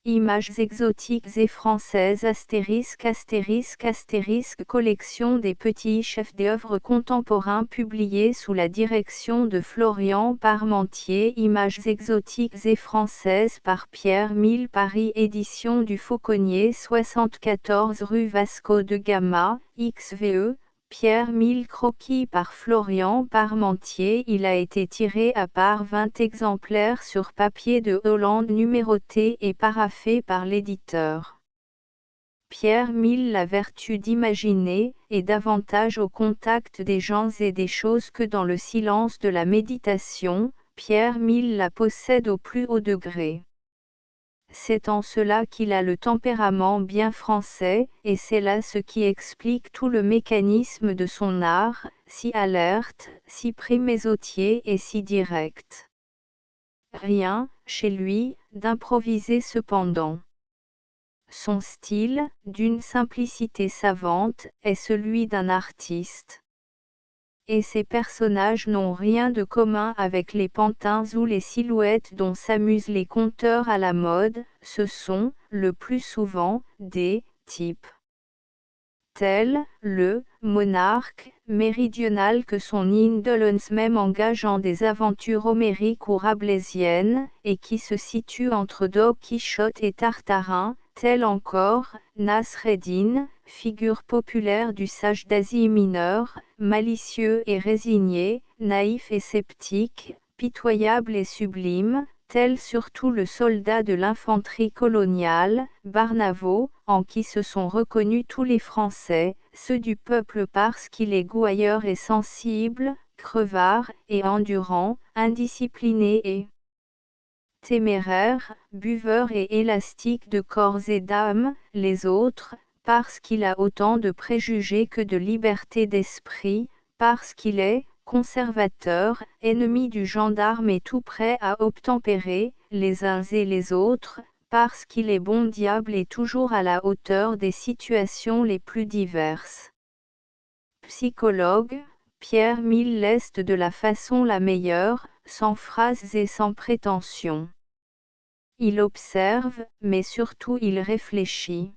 Images exotiques et françaises *** collection des petits chefs-d'œuvre contemporains publiés sous la direction de Florian Parmentier. Images exotiques et françaises par Pierre Mille, Paris, édition du Fauconnier, 74 rue Vasco de Gama, XVE. Pierre Mille, croquis par Florian Parmentier. Il a été tiré à part 20 exemplaires sur papier de Hollande, numéroté et paraphé par l'éditeur. Pierre Mille, la vertu d'imaginer, est davantage au contact des gens et des choses que dans le silence de la méditation. Pierre Mille la possède au plus haut degré. C'est en cela qu'il a le tempérament bien français, et c'est là ce qui explique tout le mécanisme de son art, si alerte, si prémésotier et si direct. Rien, chez lui, d'improvisé cependant. Son style, d'une simplicité savante, est celui d'un artiste. Et ses personnages n'ont rien de commun avec les pantins ou les silhouettes dont s'amusent les conteurs à la mode. Ce sont, le plus souvent, des types tels le monarque méridional que son indolence même engageant des aventures homériques ou rabelaisiennes, et qui se situe entre Don Quichotte et Tartarin, tel encore Nasreddin, figure populaire du sage d'Asie mineure, malicieux et résigné, naïf et sceptique, pitoyable et sublime, tel surtout le soldat de l'infanterie coloniale, Barnavo, en qui se sont reconnus tous les Français, ceux du peuple parce qu'il est gouailleur et sensible, crevard et endurant, indiscipliné et téméraire, buveur et élastique de corps et d'âme, les autres, parce qu'il a autant de préjugés que de liberté d'esprit, parce qu'il est conservateur, ennemi du gendarme et tout prêt à obtempérer, les uns et les autres, parce qu'il est bon diable et toujours à la hauteur des situations les plus diverses. Psychologue, Pierre Mille l'est de la façon la meilleure, sans phrases et sans prétention. Il observe, mais surtout il réfléchit.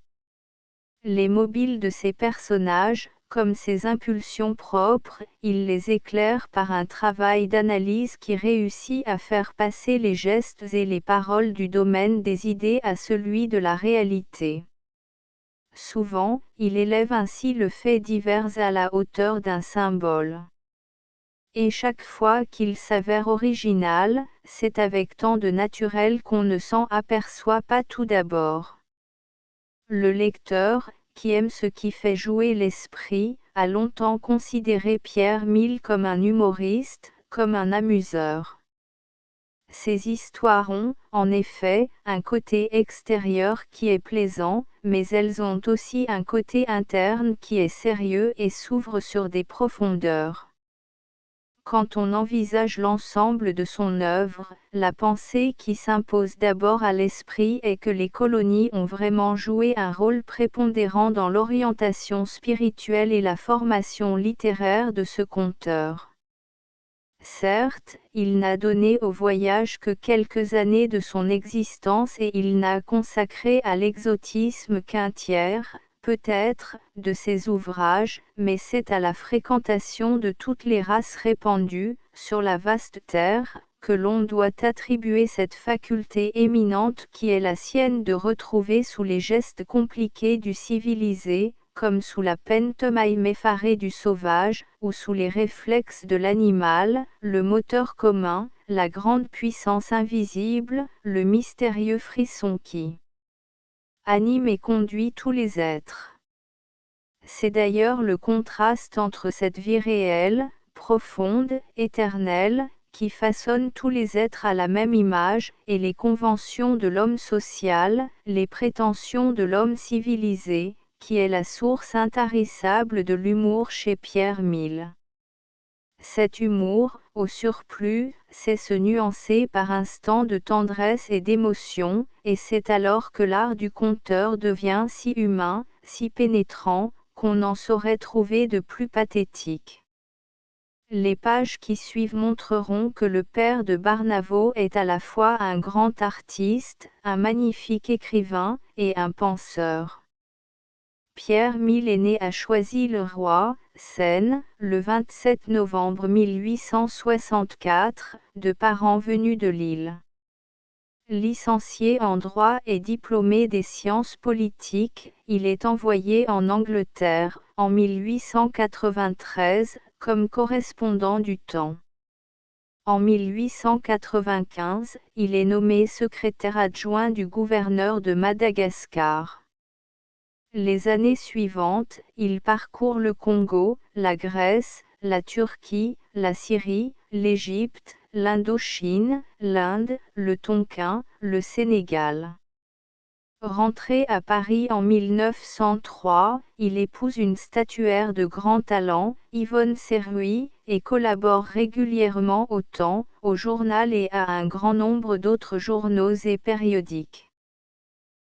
Les mobiles de ses personnages, comme ses impulsions propres, il les éclaire par un travail d'analyse qui réussit à faire passer les gestes et les paroles du domaine des idées à celui de la réalité. Souvent, il élève ainsi le fait divers à la hauteur d'un symbole. Et chaque fois qu'il s'avère original, c'est avec tant de naturel qu'on ne s'en aperçoit pas tout d'abord. Le lecteur, qui aime ce qui fait jouer l'esprit, a longtemps considéré Pierre Mille comme un humoriste, comme un amuseur. Ces histoires ont, en effet, un côté extérieur qui est plaisant, mais elles ont aussi un côté interne qui est sérieux et s'ouvre sur des profondeurs. Quand on envisage l'ensemble de son œuvre, la pensée qui s'impose d'abord à l'esprit est que les colonies ont vraiment joué un rôle prépondérant dans l'orientation spirituelle et la formation littéraire de ce conteur. Certes, il n'a donné au voyage que quelques années de son existence et il n'a consacré à l'exotisme qu'un tiers, peut-être, de ses ouvrages, mais c'est à la fréquentation de toutes les races répandues, sur la vaste terre, que l'on doit attribuer cette faculté éminente qui est la sienne de retrouver sous les gestes compliqués du civilisé, comme sous la pantomime effarée du sauvage, ou sous les réflexes de l'animal, le moteur commun, la grande puissance invisible, le mystérieux frisson qui anime et conduit tous les êtres. C'est d'ailleurs le contraste entre cette vie réelle, profonde, éternelle, qui façonne tous les êtres à la même image, et les conventions de l'homme social, les prétentions de l'homme civilisé, qui est la source intarissable de l'humour chez Pierre Mille. Cet humour, au surplus, sait se nuancer par instants de tendresse et d'émotion, et c'est alors que l'art du conteur devient si humain, si pénétrant, qu'on n'en saurait trouver de plus pathétique. Les pages qui suivent montreront que le père de Barnavo est à la fois un grand artiste, un magnifique écrivain, et un penseur. Pierre Mille est né à Choisy-le-Roi, Seine, le 27 novembre 1864, de parents venus de Lille. Licencié en droit et diplômé des sciences politiques, il est envoyé en Angleterre, en 1893, comme correspondant du Temps. En 1895, il est nommé secrétaire adjoint du gouverneur de Madagascar. Les années suivantes, il parcourt le Congo, la Grèce, la Turquie, la Syrie, l'Égypte, l'Indochine, l'Inde, le Tonkin, le Sénégal. Rentré à Paris en 1903, il épouse une statuaire de grand talent, Yvonne Serruy, et collabore régulièrement au Temps, au Journal et à un grand nombre d'autres journaux et périodiques.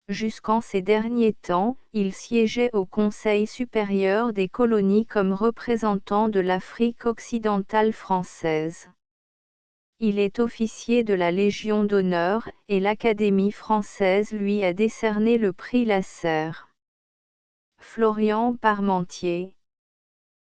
Jusqu'en ces derniers temps, il siégeait au Conseil supérieur des colonies comme représentant de l'Afrique occidentale française. Il est officier de la Légion d'honneur, et l'Académie française lui a décerné le prix Lasserre. Florian Parmentier.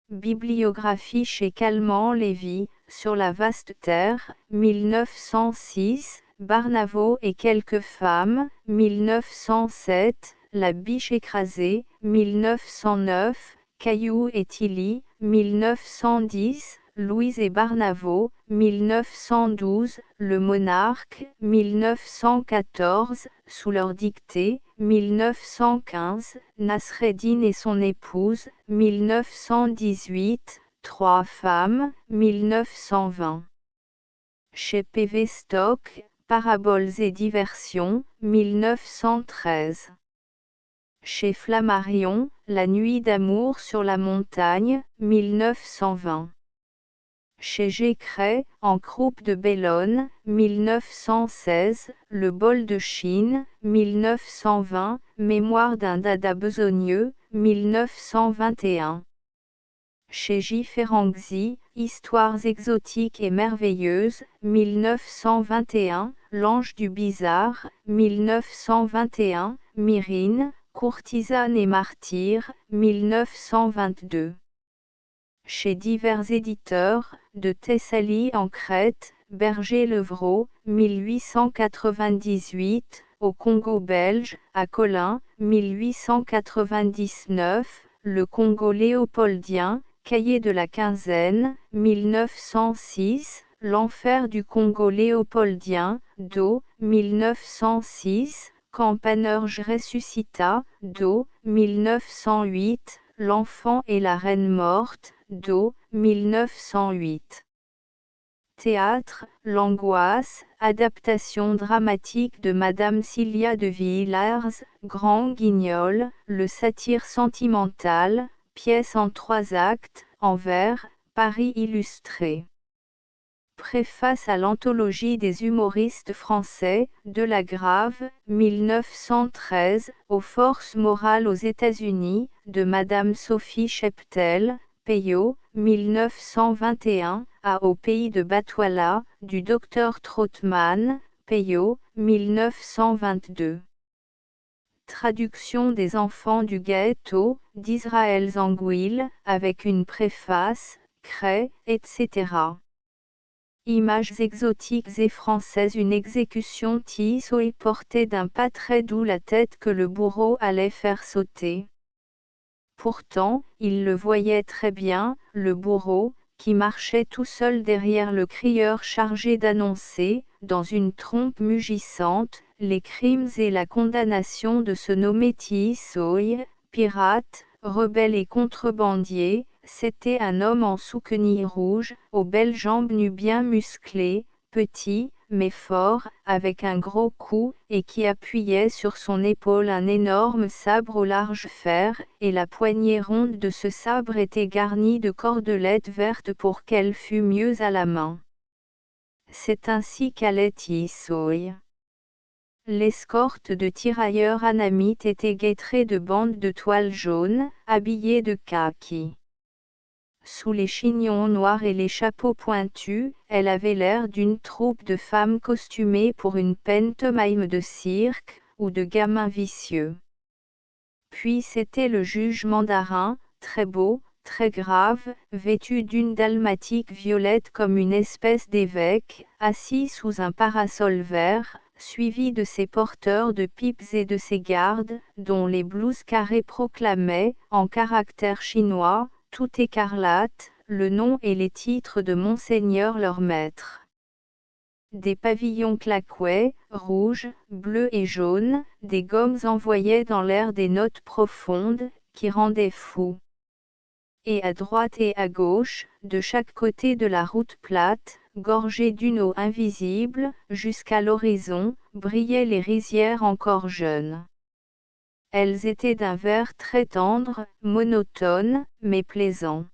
Bibliographie chez Calment-Lévy, sur la vaste terre, 1906, Barnavo et quelques femmes, 1907, La biche écrasée, 1909, Caillou et Tilly, 1910, Louise et Barnavo, 1912, Le Monarque, 1914, Sous leur dictée, 1915, Nasreddin et son épouse, 1918, Trois femmes, 1920. Chez PV Stock, Paraboles et diversions, 1913. Chez Flammarion, La nuit d'amour sur la montagne, 1920. Chez Gécret, En croupe de Bellone, 1916, Le bol de Chine, 1920, Mémoire d'un dada besogneux, 1921. Chez J. Ferrangzi, Histoires exotiques et merveilleuses, 1921, L'ange du bizarre, 1921, Myrrhine, courtisane et martyr, 1922. Chez divers éditeurs, de Thessalie en Crète, Berger-Levrault, 1898, au Congo belge, à Colin, 1899, Le Congo léopoldien, Cahiers de la quinzaine, 1906, L'enfer du Congo léopoldien, Do, 1906, Campanurge ressuscita, Do, 1908, L'enfant et la reine morte, Do, 1908. Théâtre, L'angoisse, adaptation dramatique de Madame Cilia de Villars, Grand Guignol, Le satyre sentimental, pièce en 3 actes, en vers, Paris illustré. Préface à l'anthologie des humoristes français, Delagrave, 1913, aux forces morales aux États-Unis, de Madame Sophie Cheptel, Peyo, 1921, à Au pays de Batouala, du Dr Trottmann, Peyo, 1922. Traduction des enfants du ghetto, d'Israël Zanguil, avec une préface, Cray, etc. Images exotiques et françaises. Une exécution tissot portait d'un pas très doux la tête que le bourreau allait faire sauter. Pourtant, il le voyait très bien, le bourreau, qui marchait tout seul derrière le crieur chargé d'annoncer, dans une trompe mugissante, les crimes et la condamnation de se nommer Tissoy, pirate, rebelle et contrebandier. C'était un homme en souquenille rouge, aux belles jambes nues bien musclées, petit, mais fort, avec un gros cou, et qui appuyait sur son épaule un énorme sabre au large fer, et la poignée ronde de ce sabre était garnie de cordelettes vertes pour qu'elle fût mieux à la main. C'est ainsi qu'allait Tissoy. L'escorte de tirailleurs anamites était guettrée de bandes de toile jaune, habillées de kaki. Sous les chignons noirs et les chapeaux pointus, elle avait l'air d'une troupe de femmes costumées pour une pantomime de cirque, ou de gamins vicieux. Puis c'était le juge mandarin, très beau, très grave, vêtu d'une dalmatique violette comme une espèce d'évêque, assis sous un parasol vert, suivi de ses porteurs de pipes et de ses gardes, dont les blouses carrées proclamaient, en caractères chinois, tout écarlate, le nom et les titres de Monseigneur leur maître. Des pavillons claquaient, rouges, bleus et jaunes, des gommes envoyaient dans l'air des notes profondes, qui rendaient fou. Et à droite et à gauche, de chaque côté de la route plate, gorgée d'une eau invisible, jusqu'à l'horizon, brillaient les rizières encore jeunes. Elles étaient d'un vert très tendre, monotone, mais plaisant.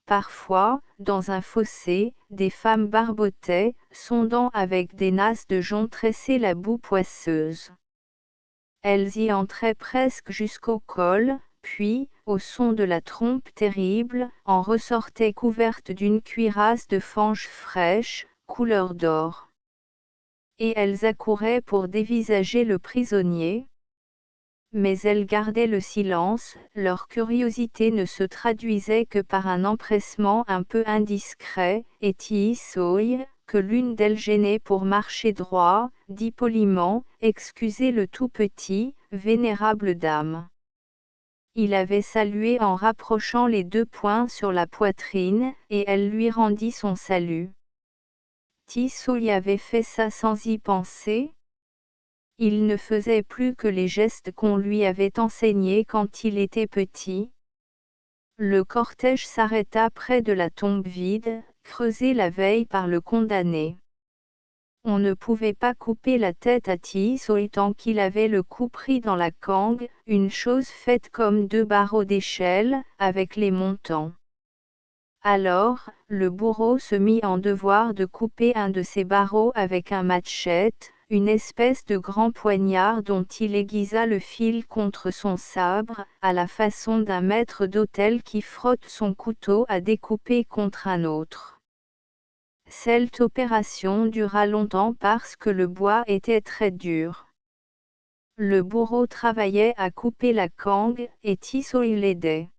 Parfois, dans un fossé, des femmes barbotaient, sondant avec des nasses de jonc tressé la boue poisseuse. Elles y entraient presque jusqu'au col, puis, au son de la trompe terrible, en ressortaient couvertes d'une cuirasse de fange fraîche, couleur d'or. Et elles accouraient pour dévisager le prisonnier. Mais elles gardaient le silence, leur curiosité ne se traduisait que par un empressement un peu indiscret, et Tiisoï, que l'une d'elles gênait pour marcher droit, dit poliment, « Excusez le tout petit, vénérable dame. » Il avait salué en rapprochant les deux poings sur la poitrine, et elle lui rendit son salut. Tiisoï avait fait ça sans y penser. Il ne faisait plus que les gestes qu'on lui avait enseignés quand il était petit. Le cortège s'arrêta près de la tombe vide, creusée la veille par le condamné. On ne pouvait pas couper la tête à Tiisoï tant qu'il avait le cou pris dans la cangue, une chose faite comme deux barreaux d'échelle, avec les montants. Alors, le bourreau se mit en devoir de couper un de ces barreaux avec un matchette, une espèce de grand poignard dont il aiguisa le fil contre son sabre, à la façon d'un maître d'hôtel qui frotte son couteau à découper contre un autre. Cette opération dura longtemps parce que le bois était très dur. Le bourreau travaillait à couper la cangue, et Tiisoï l'aidait.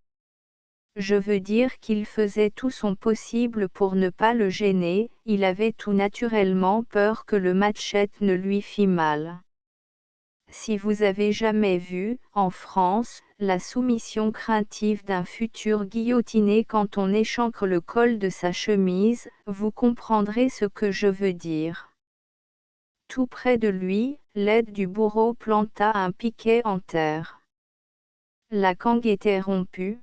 Je veux dire qu'il faisait tout son possible pour ne pas le gêner, il avait tout naturellement peur que le matchette ne lui fît mal. Si vous avez jamais vu, en France, la soumission craintive d'un futur guillotiné quand on échancre le col de sa chemise, vous comprendrez ce que je veux dire. Tout près de lui, l'aide du bourreau planta un piquet en terre. La cangue était rompue.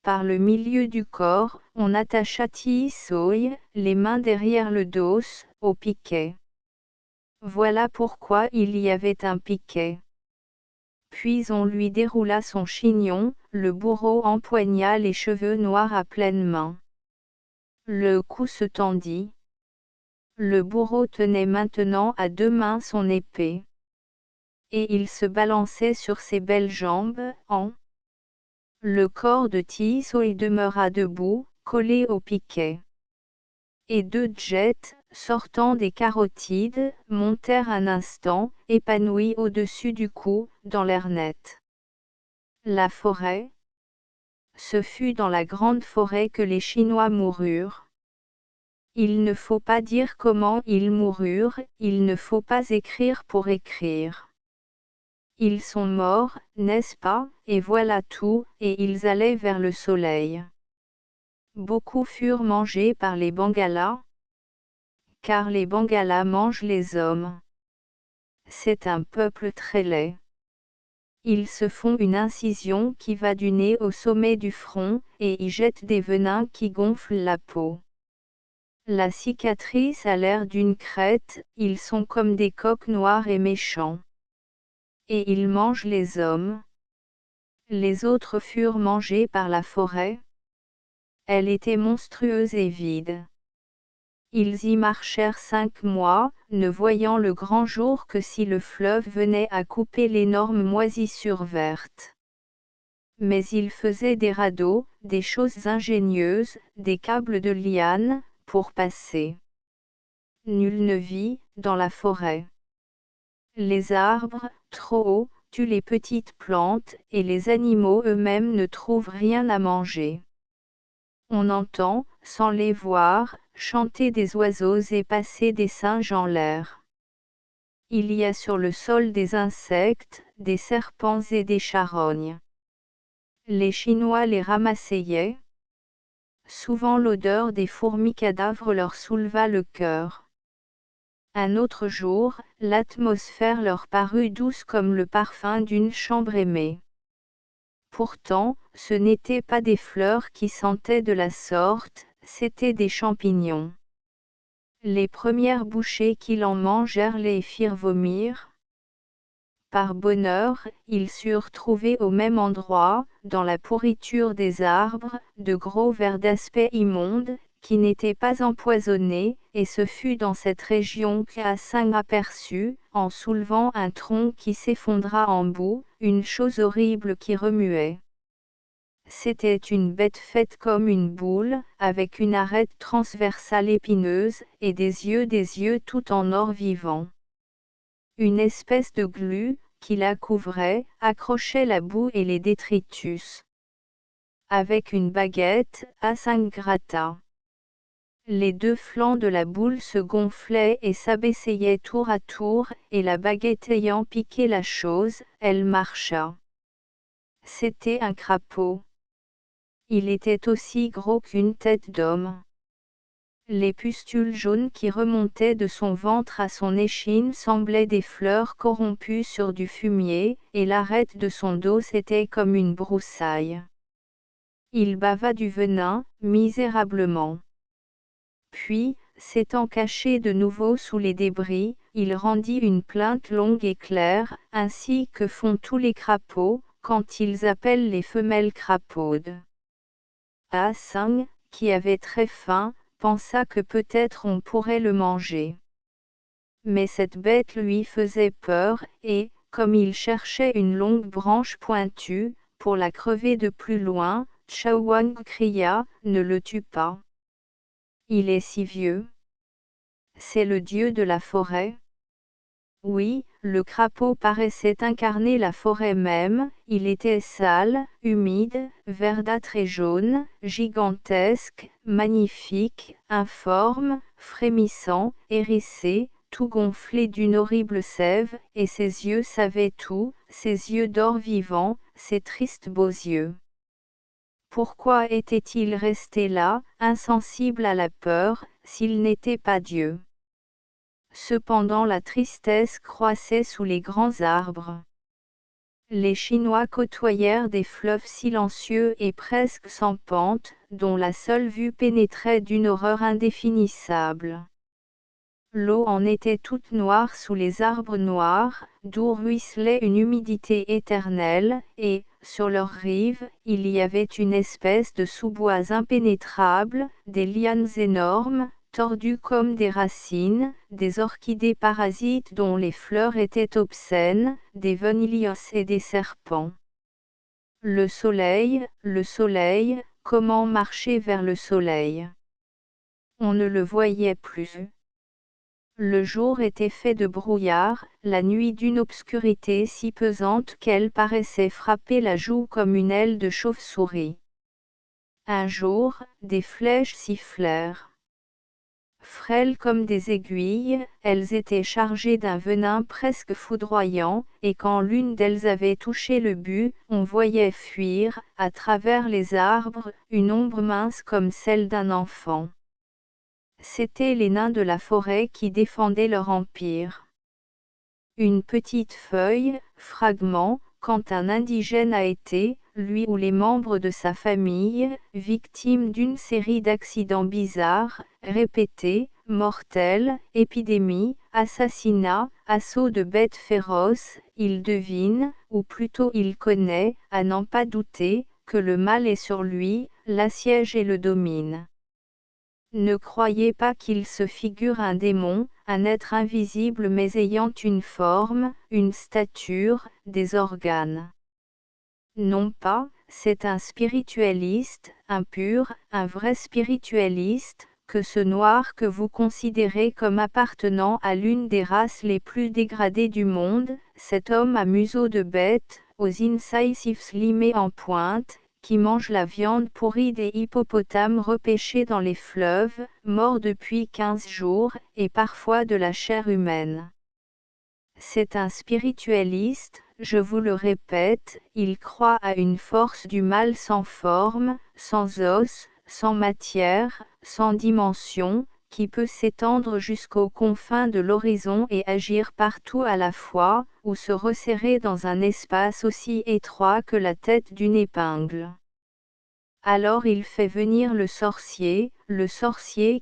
Par le milieu du corps, on attacha Tiisoï, les mains derrière le dos, au piquet. Voilà pourquoi il y avait un piquet. Puis on lui déroula son chignon, le bourreau empoigna les cheveux noirs à pleine main. Le cou se tendit. Le bourreau tenait maintenant à deux mains son épée. Et il se balançait sur ses belles jambes, en le corps de Tiisoï demeura debout, collé au piquet. Et deux jets, sortant des carotides, montèrent un instant, épanouis au-dessus du cou, dans l'air net. La forêt. Ce fut dans la grande forêt que les Chinois moururent. Il ne faut pas dire comment ils moururent, il ne faut pas écrire pour écrire. Ils sont morts, n'est-ce pas, et voilà tout, et ils allaient vers le soleil. Beaucoup furent mangés par les Bangalas, car les Bangalas mangent les hommes. C'est un peuple très laid. Ils se font une incision qui va du nez au sommet du front, et y jettent des venins qui gonflent la peau. La cicatrice a l'air d'une crête, ils sont comme des coqs noirs et méchants. Et ils mangent les hommes. Les autres furent mangés par la forêt. Elle était monstrueuse et vide. Ils y marchèrent 5 mois, ne voyant le grand jour que si le fleuve venait à couper l'énorme moisissure verte. Mais il faisait des radeaux, des choses ingénieuses, des câbles de lianes, pour passer. Nul ne vit, dans la forêt. Les arbres, trop hauts, tuent les petites plantes, et les animaux eux-mêmes ne trouvent rien à manger. On entend, sans les voir, chanter des oiseaux et passer des singes en l'air. Il y a sur le sol des insectes, des serpents et des charognes. Les Chinois les ramassaient. Souvent l'odeur des fourmis cadavres leur souleva le cœur. Un autre jour, l'atmosphère leur parut douce comme le parfum d'une chambre aimée. Pourtant, ce n'étaient pas des fleurs qui sentaient de la sorte, c'étaient des champignons. Les premières bouchées qu'ils en mangèrent les firent vomir. Par bonheur, ils surent trouver au même endroit, dans la pourriture des arbres, de gros vers d'aspect immonde, qui n'étaient pas empoisonnés, et ce fut dans cette région qu'Hassan aperçut, en soulevant un tronc qui s'effondra en bout, une chose horrible qui remuait. C'était une bête faite comme une boule, avec une arête transversale épineuse, et des yeux tout en or vivant. Une espèce de glu, qui la couvrait, accrochait la boue et les détritus. Avec une baguette, Hassan gratta. Les deux flancs de la boule se gonflaient et s'abaissaient tour à tour, et la baguette ayant piqué la chose, elle marcha. C'était un crapaud. Il était aussi gros qu'une tête d'homme. Les pustules jaunes qui remontaient de son ventre à son échine semblaient des fleurs corrompues sur du fumier, et l'arête de son dos était comme une broussaille. Il bava du venin, misérablement. Puis, s'étant caché de nouveau sous les débris, il rendit une plainte longue et claire, ainsi que font tous les crapauds, quand ils appellent les femelles crapaudes. Hassan, qui avait très faim, pensa que peut-être on pourrait le manger. Mais cette bête lui faisait peur, et, comme il cherchait une longue branche pointue, pour la crever de plus loin, Chao-Wang cria, « Ne le tue pas. Il est si vieux. C'est le dieu de la forêt. » Oui, le crapaud paraissait incarner la forêt même, il était sale, humide, verdâtre et jaune, gigantesque, magnifique, informe, frémissant, hérissé, tout gonflé d'une horrible sève, et ses yeux savaient tout, ses yeux d'or vivant, ses tristes beaux yeux. Pourquoi était-il resté là, insensible à la peur, s'il n'était pas Dieu? Cependant la tristesse croissait sous les grands arbres. Les Chinois côtoyèrent des fleuves silencieux et presque sans pente, dont la seule vue pénétrait d'une horreur indéfinissable. L'eau en était toute noire sous les arbres noirs, d'où ruisselait une humidité éternelle, et, sur leurs rives, il y avait une espèce de sous-bois impénétrable, des lianes énormes, tordues comme des racines, des orchidées parasites dont les fleurs étaient obscènes, des vanillios et des serpents. Le soleil, comment marcher vers le soleil? On ne le voyait plus. Le jour était fait de brouillard, la nuit d'une obscurité si pesante qu'elle paraissait frapper la joue comme une aile de chauve-souris. Un jour, des flèches sifflèrent. Frêles comme des aiguilles, elles étaient chargées d'un venin presque foudroyant, et quand l'une d'elles avait touché le but, on voyait fuir, à travers les arbres, une ombre mince comme celle d'un enfant. C'étaient les nains de la forêt qui défendaient leur empire. Une petite feuille, fragment, quand un indigène a été, lui ou les membres de sa famille, victime d'une série d'accidents bizarres, répétés, mortels, épidémies, assassinats, assauts de bêtes féroces, il devine, ou plutôt il connaît, à n'en pas douter, que le mal est sur lui, l'assiège et le domine. Ne croyez pas qu'il se figure un démon, un être invisible mais ayant une forme, une stature, des organes. Non pas, c'est un spiritualiste, un pur, un vrai spiritualiste, que ce noir que vous considérez comme appartenant à l'une des races les plus dégradées du monde, cet homme à museau de bête, aux incisives limés en pointe, qui mange la viande pourrie des hippopotames repêchés dans les fleuves, morts depuis 15 jours, et parfois de la chair humaine. C'est un spiritualiste, je vous le répète, il croit à une force du mal sans forme, sans os, sans matière, sans dimension, qui peut s'étendre jusqu'aux confins de l'horizon et agir partout à la fois, ou se resserrer dans un espace aussi étroit que la tête d'une épingle. Alors il fait venir le sorcier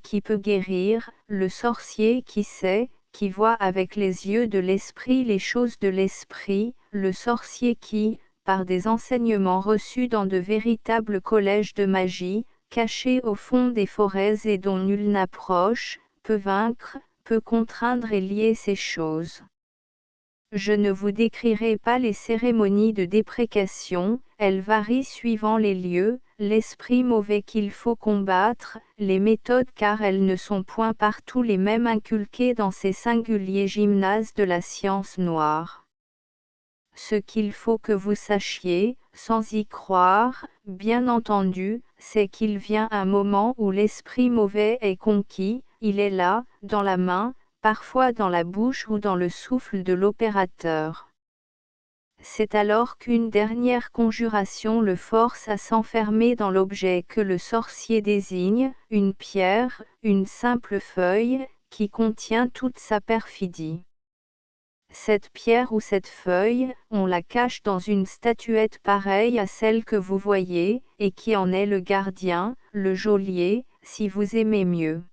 qui peut guérir, le sorcier qui sait, qui voit avec les yeux de l'esprit les choses de l'esprit, le sorcier qui, par des enseignements reçus dans de véritables collèges de magie, cachés au fond des forêts et dont nul n'approche, peut vaincre, peut contraindre et lier ces choses. Je ne vous décrirai pas les cérémonies de déprécation, elles varient suivant les lieux, l'esprit mauvais qu'il faut combattre, les méthodes car elles ne sont point partout les mêmes inculquées dans ces singuliers gymnases de la science noire. Ce qu'il faut que vous sachiez, sans y croire, bien entendu, c'est qu'il vient un moment où l'esprit mauvais est conquis, il est là, dans la main, parfois dans la bouche ou dans le souffle de l'opérateur. C'est alors qu'une dernière conjuration le force à s'enfermer dans l'objet que le sorcier désigne, une pierre, une simple feuille, qui contient toute sa perfidie. Cette pierre ou cette feuille, on la cache dans une statuette pareille à celle que vous voyez, et qui en est le gardien, le geôlier, si vous aimez mieux.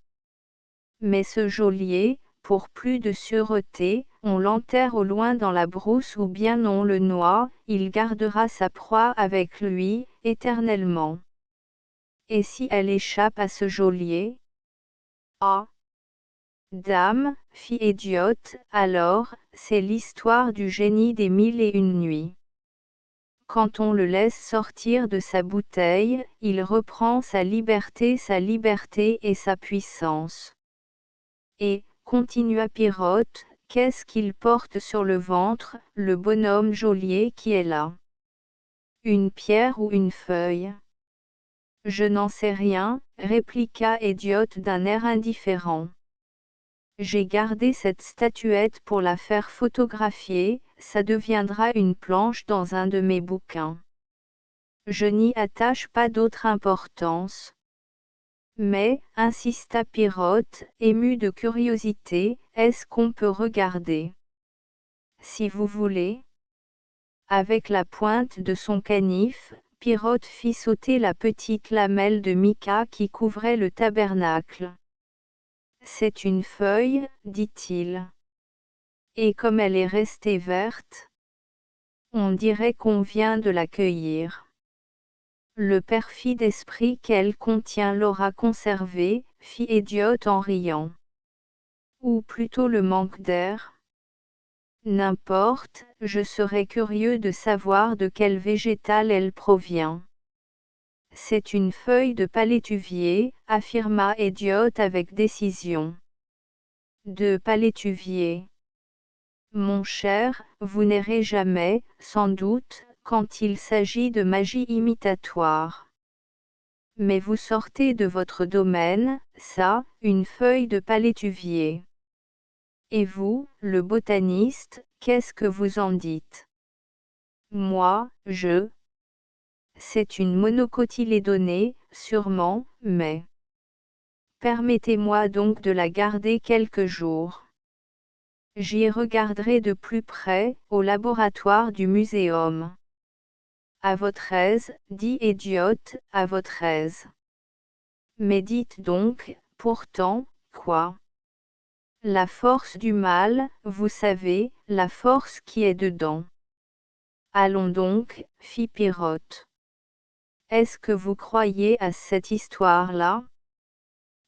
Mais ce geôlier, pour plus de sûreté, on l'enterre au loin dans la brousse ou bien on le noie, il gardera sa proie avec lui, éternellement. Et si elle échappe à ce geôlier? Ah! Dame, fille idiote, alors, c'est l'histoire du génie des 1001 nuits. Quand on le laisse sortir de sa bouteille, il reprend sa liberté et sa puissance. Et, continua Pirrotte, qu'est-ce qu'il porte sur le ventre, le bonhomme geôlier qui est là? Une pierre ou une feuille? Je n'en sais rien, répliqua Idiot d'un air indifférent. J'ai gardé cette statuette pour la faire photographier, ça deviendra une planche dans un de mes bouquins. Je n'y attache pas d'autre importance. Mais, insista Pirrotte, ému de curiosité, est-ce qu'on peut regarder? Si vous voulez. Avec la pointe de son canif, Pirrotte fit sauter la petite lamelle de mica qui couvrait le tabernacle. C'est une feuille, dit-il. Et comme elle est restée verte, on dirait qu'on vient de la cueillir. Le perfide esprit qu'elle contient l'aura conservé, fit Idiot en riant. Ou plutôt le manque d'air? N'importe, je serais curieux de savoir de quel végétal elle provient. C'est une feuille de palétuvier, affirma Idiot avec décision. De palétuvier. Mon cher, vous n'errez jamais, sans doute, quand il s'agit de magie imitatoire. Mais vous sortez de votre domaine, ça, une feuille de palétuvier. Et vous, le botaniste, qu'est-ce que vous en dites? Moi, C'est une monocotylédonée, sûrement, mais... Permettez-moi donc de la garder quelques jours. J'y regarderai de plus près, au laboratoire du muséum. À votre aise, dit Idiot, à votre aise. Mais dites donc, pourtant, quoi? La force du mal, vous savez, la force qui est dedans. Allons donc, fit Pirrotte. Est-ce que vous croyez à cette histoire-là?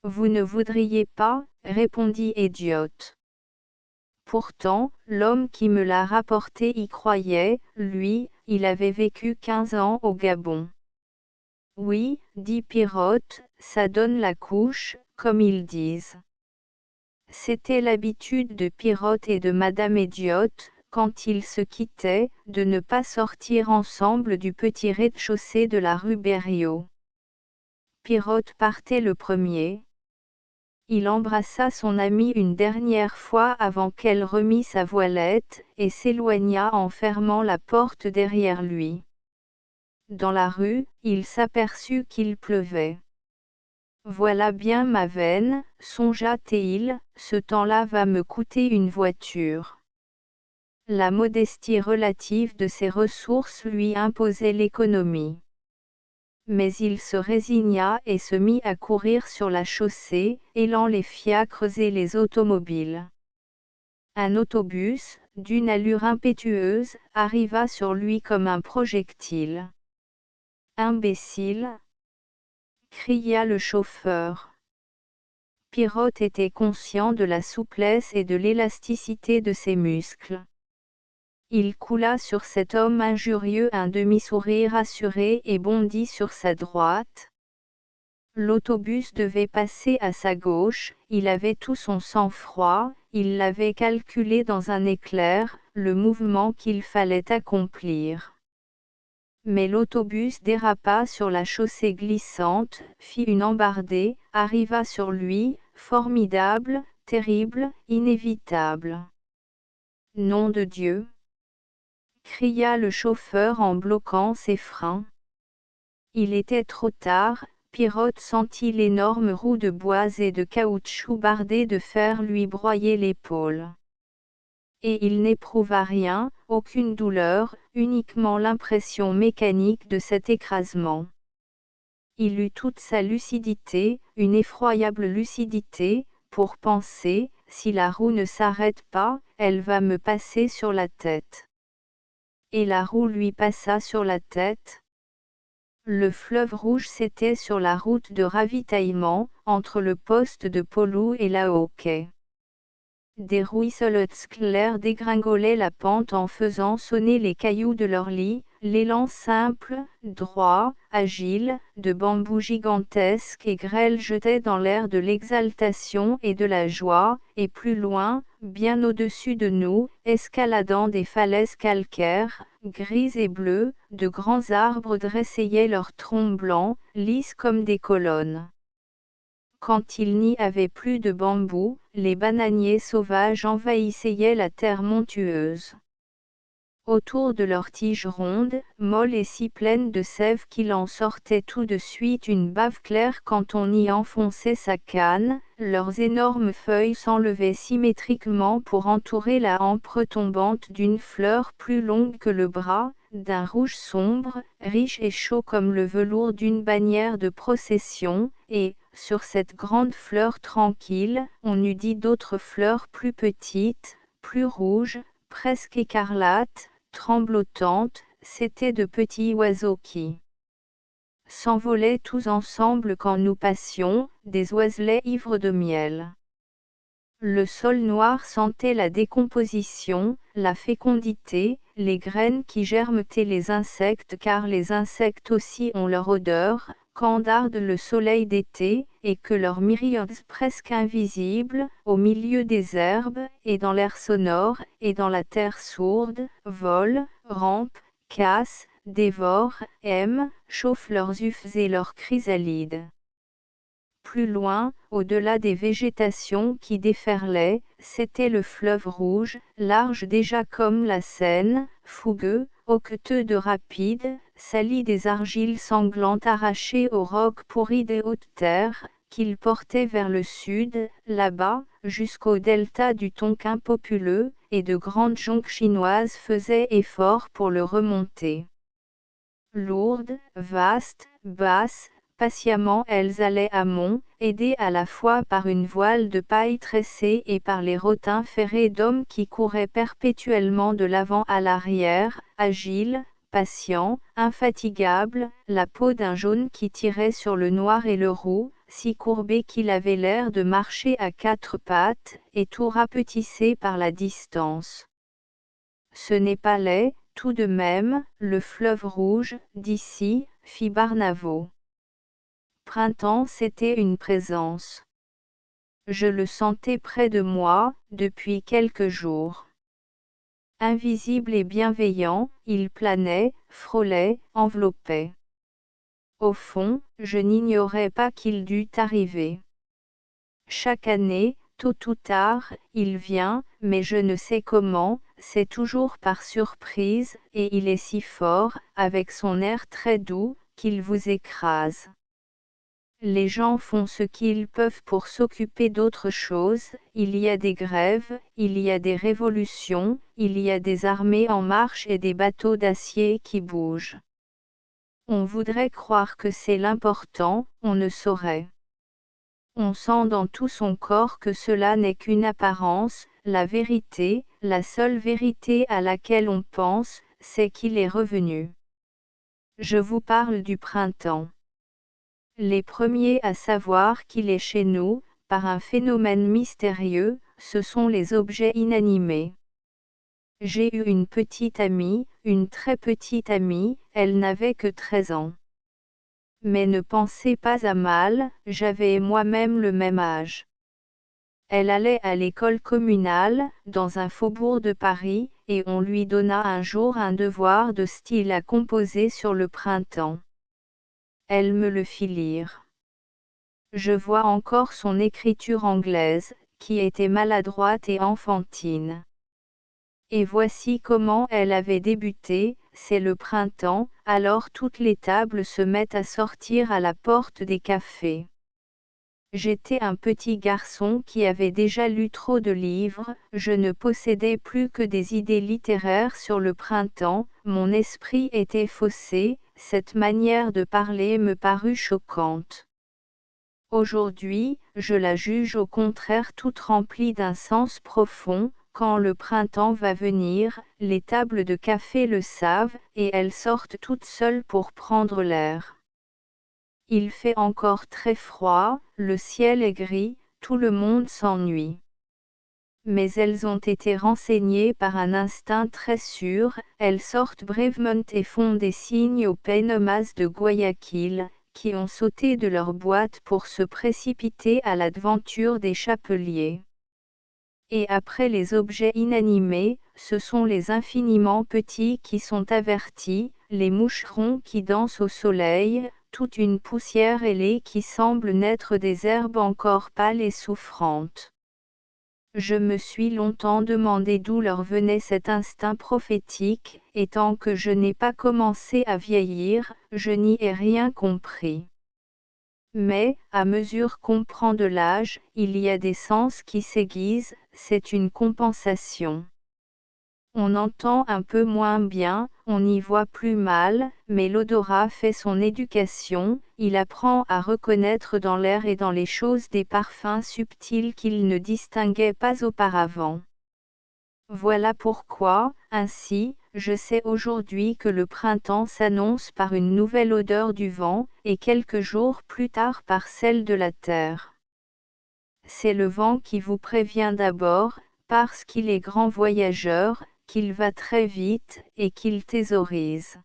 Vous ne voudriez pas, répondit Idiot. Pourtant, l'homme qui me l'a rapporté y croyait, lui, il avait vécu 15 ans au Gabon. Oui, dit Pirot, ça donne la couche, comme ils disent. C'était l'habitude de Pirot et de Madame Idiote, quand ils se quittaient, de ne pas sortir ensemble du petit rez-de-chaussée de la rue Berriot. Pirot partait le premier. Il embrassa son amie une dernière fois avant qu'elle remît sa voilette, et s'éloigna en fermant la porte derrière lui. Dans la rue, il s'aperçut qu'il pleuvait. Voilà bien ma veine, songea-t-il, ce temps-là va me coûter une voiture. La modestie relative de ses ressources lui imposait l'économie. Mais il se résigna et se mit à courir sur la chaussée, hélant les fiacres et les automobiles. Un autobus, d'une allure impétueuse, arriva sur lui comme un projectile. « Imbécile !» cria le chauffeur. Pirot était conscient de la souplesse et de l'élasticité de ses muscles. Il coula sur cet homme injurieux un demi-sourire assuré et bondit sur sa droite. L'autobus devait passer à sa gauche, il avait tout son sang-froid, il l'avait calculé dans un éclair, le mouvement qu'il fallait accomplir. Mais l'autobus dérapa sur la chaussée glissante, fit une embardée, arriva sur lui, formidable, terrible, inévitable. Nom de Dieu! Cria le chauffeur en bloquant ses freins. Il était trop tard, Pirot sentit l'énorme roue de bois et de caoutchouc bardée de fer lui broyer l'épaule. Et il n'éprouva rien, aucune douleur, uniquement l'impression mécanique de cet écrasement. Il eut toute sa lucidité, une effroyable lucidité, pour penser, si la roue ne s'arrête pas, elle va me passer sur la tête. Et la roue lui passa sur la tête. Le fleuve rouge s'était sur la route de ravitaillement, entre le poste de Polou et la Hauquet. Des ruisselets clairs dégringolaient la pente en faisant sonner les cailloux de leur lit, l'élan simple, droit, agile, de bambous gigantesques et grêles jetait dans l'air de l'exaltation et de la joie, et plus loin, bien au-dessus de nous, escaladant des falaises calcaires, grises et bleues, de grands arbres dressaient leurs troncs blancs, lisses comme des colonnes. Quand il n'y avait plus de bambous, les bananiers sauvages envahissaient la terre montueuse. Autour de leurs tiges rondes, molles et si pleines de sève qu'il en sortait tout de suite une bave claire quand on y enfonçait sa canne, leurs énormes feuilles s'enlevaient symétriquement pour entourer la hampe retombante d'une fleur plus longue que le bras, d'un rouge sombre, riche et chaud comme le velours d'une bannière de procession, et, sur cette grande fleur tranquille, on eût dit d'autres fleurs plus petites, plus rouges, presque écarlates, tremblotantes, c'étaient de petits oiseaux qui s'envolaient tous ensemble quand nous passions, des oiselets ivres de miel. Le sol noir sentait la décomposition, la fécondité, les graines qui germent et les insectes car les insectes aussi ont leur odeur, quand darde le soleil d'été, et que leurs myriades presque invisibles, au milieu des herbes, et dans l'air sonore, et dans la terre sourde, volent, rampent, cassent, dévorent, aiment, chauffent leurs ufs et leurs chrysalides. Plus loin, au-delà des végétations qui déferlaient, c'était le fleuve rouge, large déjà comme la Seine, fougueux, hoqueteux de rapides, sali des argiles sanglantes arrachées aux rocs pourris des hautes terres, qu'il portait vers le sud, là-bas, jusqu'au delta du Tonkin populeux, et de grandes jonques chinoises faisaient effort pour le remonter. Lourdes, vastes, basses, patiemment elles allaient amont, aidées à la fois par une voile de paille tressée et par les rotins ferrés d'hommes qui couraient perpétuellement de l'avant à l'arrière, agiles, patients, infatigables, la peau d'un jaune qui tirait sur le noir et le roux, si courbé qu'il avait l'air de marcher à quatre pattes, et tout rapetissé par la distance. Ce n'est pas laid, tout de même, le fleuve rouge, d'ici, fit Barnavo. Printemps, c'était une présence. Je le sentais près de moi, depuis quelques jours. Invisible et bienveillant, il planait, frôlait, enveloppait. Au fond, je n'ignorais pas qu'il dût arriver. Chaque année, tôt ou tard, il vient, mais je ne sais comment, c'est toujours par surprise, et il est si fort, avec son air très doux, qu'il vous écrase. Les gens font ce qu'ils peuvent pour s'occuper d'autre chose, il y a des grèves, il y a des révolutions, il y a des armées en marche et des bateaux d'acier qui bougent. On voudrait croire que c'est l'important, on ne saurait. On sent dans tout son corps que cela n'est qu'une apparence, la vérité, la seule vérité à laquelle on pense, c'est qu'il est revenu. Je vous parle du printemps. Les premiers à savoir qu'il est chez nous, par un phénomène mystérieux, ce sont les objets inanimés. J'ai eu une petite amie, une très petite amie, elle n'avait que 13 ans. Mais ne pensez pas à mal, j'avais moi-même le même âge. Elle allait à l'école communale, dans un faubourg de Paris, et on lui donna un jour un devoir de style à composer sur le printemps. Elle me le fit lire. Je vois encore son écriture anglaise, qui était maladroite et enfantine. Et voici comment elle avait débuté, c'est le printemps, alors toutes les tables se mettent à sortir à la porte des cafés. J'étais un petit garçon qui avait déjà lu trop de livres, je ne possédais plus que des idées littéraires sur le printemps, mon esprit était faussé, cette manière de parler me parut choquante. Aujourd'hui, je la juge au contraire toute remplie d'un sens profond. Quand le printemps va venir, les tables de café le savent, et elles sortent toutes seules pour prendre l'air. Il fait encore très froid, le ciel est gris, tout le monde s'ennuie. Mais elles ont été renseignées par un instinct très sûr, elles sortent bravement et font des signes aux peinomas de Guayaquil, qui ont sauté de leur boîte pour se précipiter à l'aventure des chapeliers. Et après les objets inanimés, ce sont les infiniment petits qui sont avertis, les moucherons qui dansent au soleil, toute une poussière ailée qui semble naître des herbes encore pâles et souffrantes. Je me suis longtemps demandé d'où leur venait cet instinct prophétique, et tant que je n'ai pas commencé à vieillir, je n'y ai rien compris. Mais, à mesure qu'on prend de l'âge, il y a des sens qui s'aiguisent, c'est une compensation. On entend un peu moins bien, on y voit plus mal, mais l'odorat fait son éducation, il apprend à reconnaître dans l'air et dans les choses des parfums subtils qu'il ne distinguait pas auparavant. Voilà pourquoi, ainsi, je sais aujourd'hui que le printemps s'annonce par une nouvelle odeur du vent, et quelques jours plus tard par celle de la terre. C'est le vent qui vous prévient d'abord, parce qu'il est grand voyageur, qu'il va très vite, et qu'il thésaurise.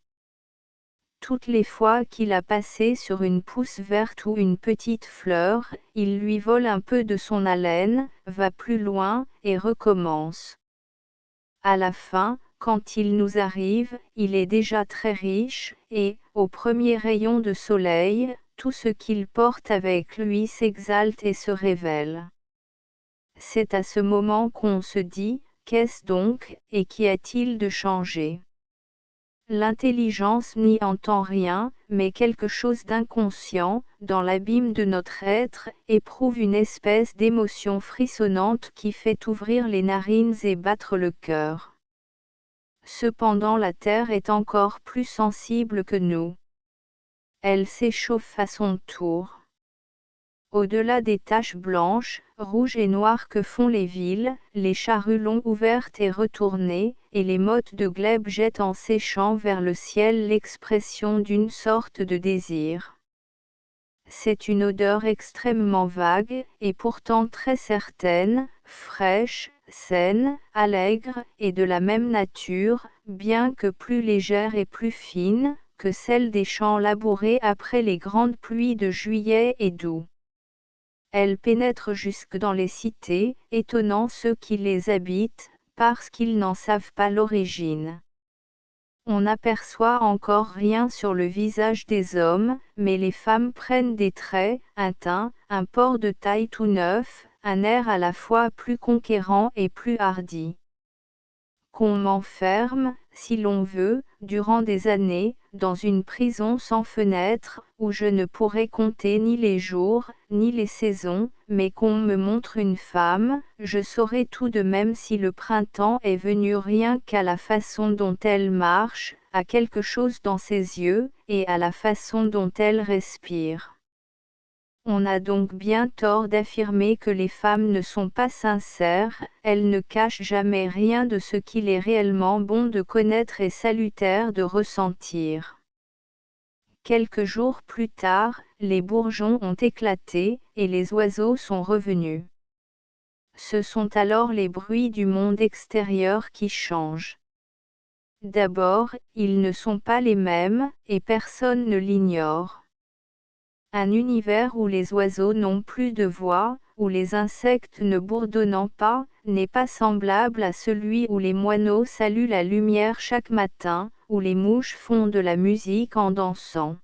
Toutes les fois qu'il a passé sur une pousse verte ou une petite fleur, il lui vole un peu de son haleine, va plus loin, et recommence. À la fin, quand il nous arrive, il est déjà très riche, et, au premier rayon de soleil, tout ce qu'il porte avec lui s'exalte et se révèle. C'est à ce moment qu'on se dit, qu'est-ce donc, et qu'y a-t-il de changé? L'intelligence n'y entend rien, mais quelque chose d'inconscient, dans l'abîme de notre être, éprouve une espèce d'émotion frissonnante qui fait ouvrir les narines et battre le cœur. Cependant la terre est encore plus sensible que nous. Elle s'échauffe à son tour. Au-delà des taches blanches, rouges et noires que font les villes, les charrues l'ont ouverte et retournée, et les mottes de glèbe jettent en séchant vers le ciel l'expression d'une sorte de désir. C'est une odeur extrêmement vague, et pourtant très certaine, fraîche, saine, allègre, et de la même nature, bien que plus légère et plus fine, que celle des champs labourés après les grandes pluies de juillet et d'août. Elle pénètre jusque dans les cités, étonnant ceux qui les habitent, parce qu'ils n'en savent pas l'origine. On n'aperçoit encore rien sur le visage des hommes, mais les femmes prennent des traits, un teint, un port de taille tout neuf, un air à la fois plus conquérant et plus hardi. Qu'on m'enferme, si l'on veut, durant des années, dans une prison sans fenêtre, où je ne pourrai compter ni les jours, ni les saisons, mais qu'on me montre une femme, je saurai tout de même si le printemps est venu rien qu'à la façon dont elle marche, à quelque chose dans ses yeux, et à la façon dont elle respire. On a donc bien tort d'affirmer que les femmes ne sont pas sincères, elles ne cachent jamais rien de ce qu'il est réellement bon de connaître et salutaire de ressentir. Quelques jours plus tard, les bourgeons ont éclaté, et les oiseaux sont revenus. Ce sont alors les bruits du monde extérieur qui changent. D'abord, ils ne sont pas les mêmes, et personne ne l'ignore. Un univers où les oiseaux n'ont plus de voix, où les insectes ne bourdonnent pas, n'est pas semblable à celui où les moineaux saluent la lumière chaque matin, où les mouches font de la musique en dansant.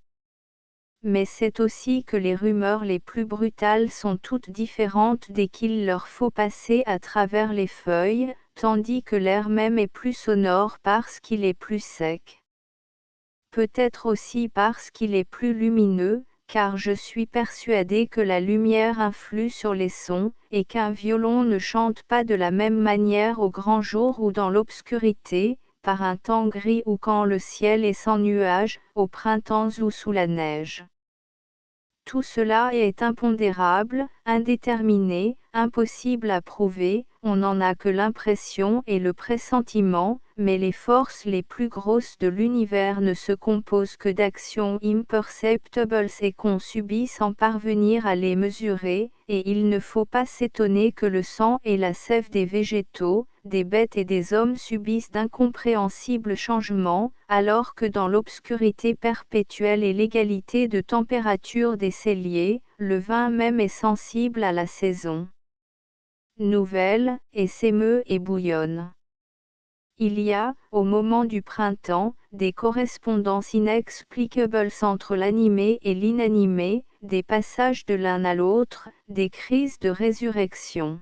Mais c'est aussi que les rumeurs les plus brutales sont toutes différentes dès qu'il leur faut passer à travers les feuilles, tandis que l'air même est plus sonore parce qu'il est plus sec. Peut-être aussi parce qu'il est plus lumineux, car je suis persuadé que la lumière influe sur les sons, et qu'un violon ne chante pas de la même manière au grand jour ou dans l'obscurité, par un temps gris ou quand le ciel est sans nuages, au printemps ou sous la neige. Tout cela est impondérable, indéterminé, impossible à prouver, on n'en a que l'impression et le pressentiment, mais les forces les plus grosses de l'univers ne se composent que d'actions imperceptibles et qu'on subit sans parvenir à les mesurer, et il ne faut pas s'étonner que le sang et la sève des végétaux, des bêtes et des hommes subissent d'incompréhensibles changements, alors que dans l'obscurité perpétuelle et l'égalité de température des celliers, le vin même est sensible à la saison nouvelle, et s'émeut et bouillonne. Il y a, au moment du printemps, des correspondances inexplicables entre l'animé et l'inanimé, des passages de l'un à l'autre, des crises de résurrection.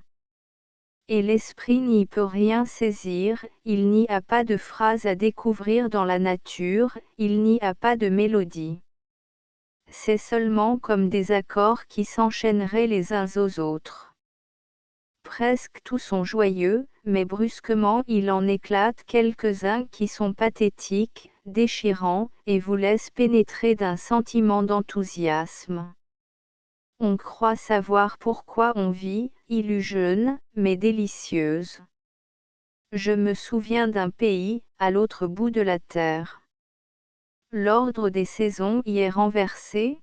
Et l'esprit n'y peut rien saisir, il n'y a pas de phrase à découvrir dans la nature, il n'y a pas de mélodie. C'est seulement comme des accords qui s'enchaîneraient les uns aux autres. Presque tous sont joyeux, mais brusquement il en éclate quelques-uns qui sont pathétiques, déchirants, et vous laissent pénétrer d'un sentiment d'enthousiasme. On croit savoir pourquoi on vit, illusion, mais délicieuse. Je me souviens d'un pays, à l'autre bout de la terre. L'ordre des saisons y est renversé.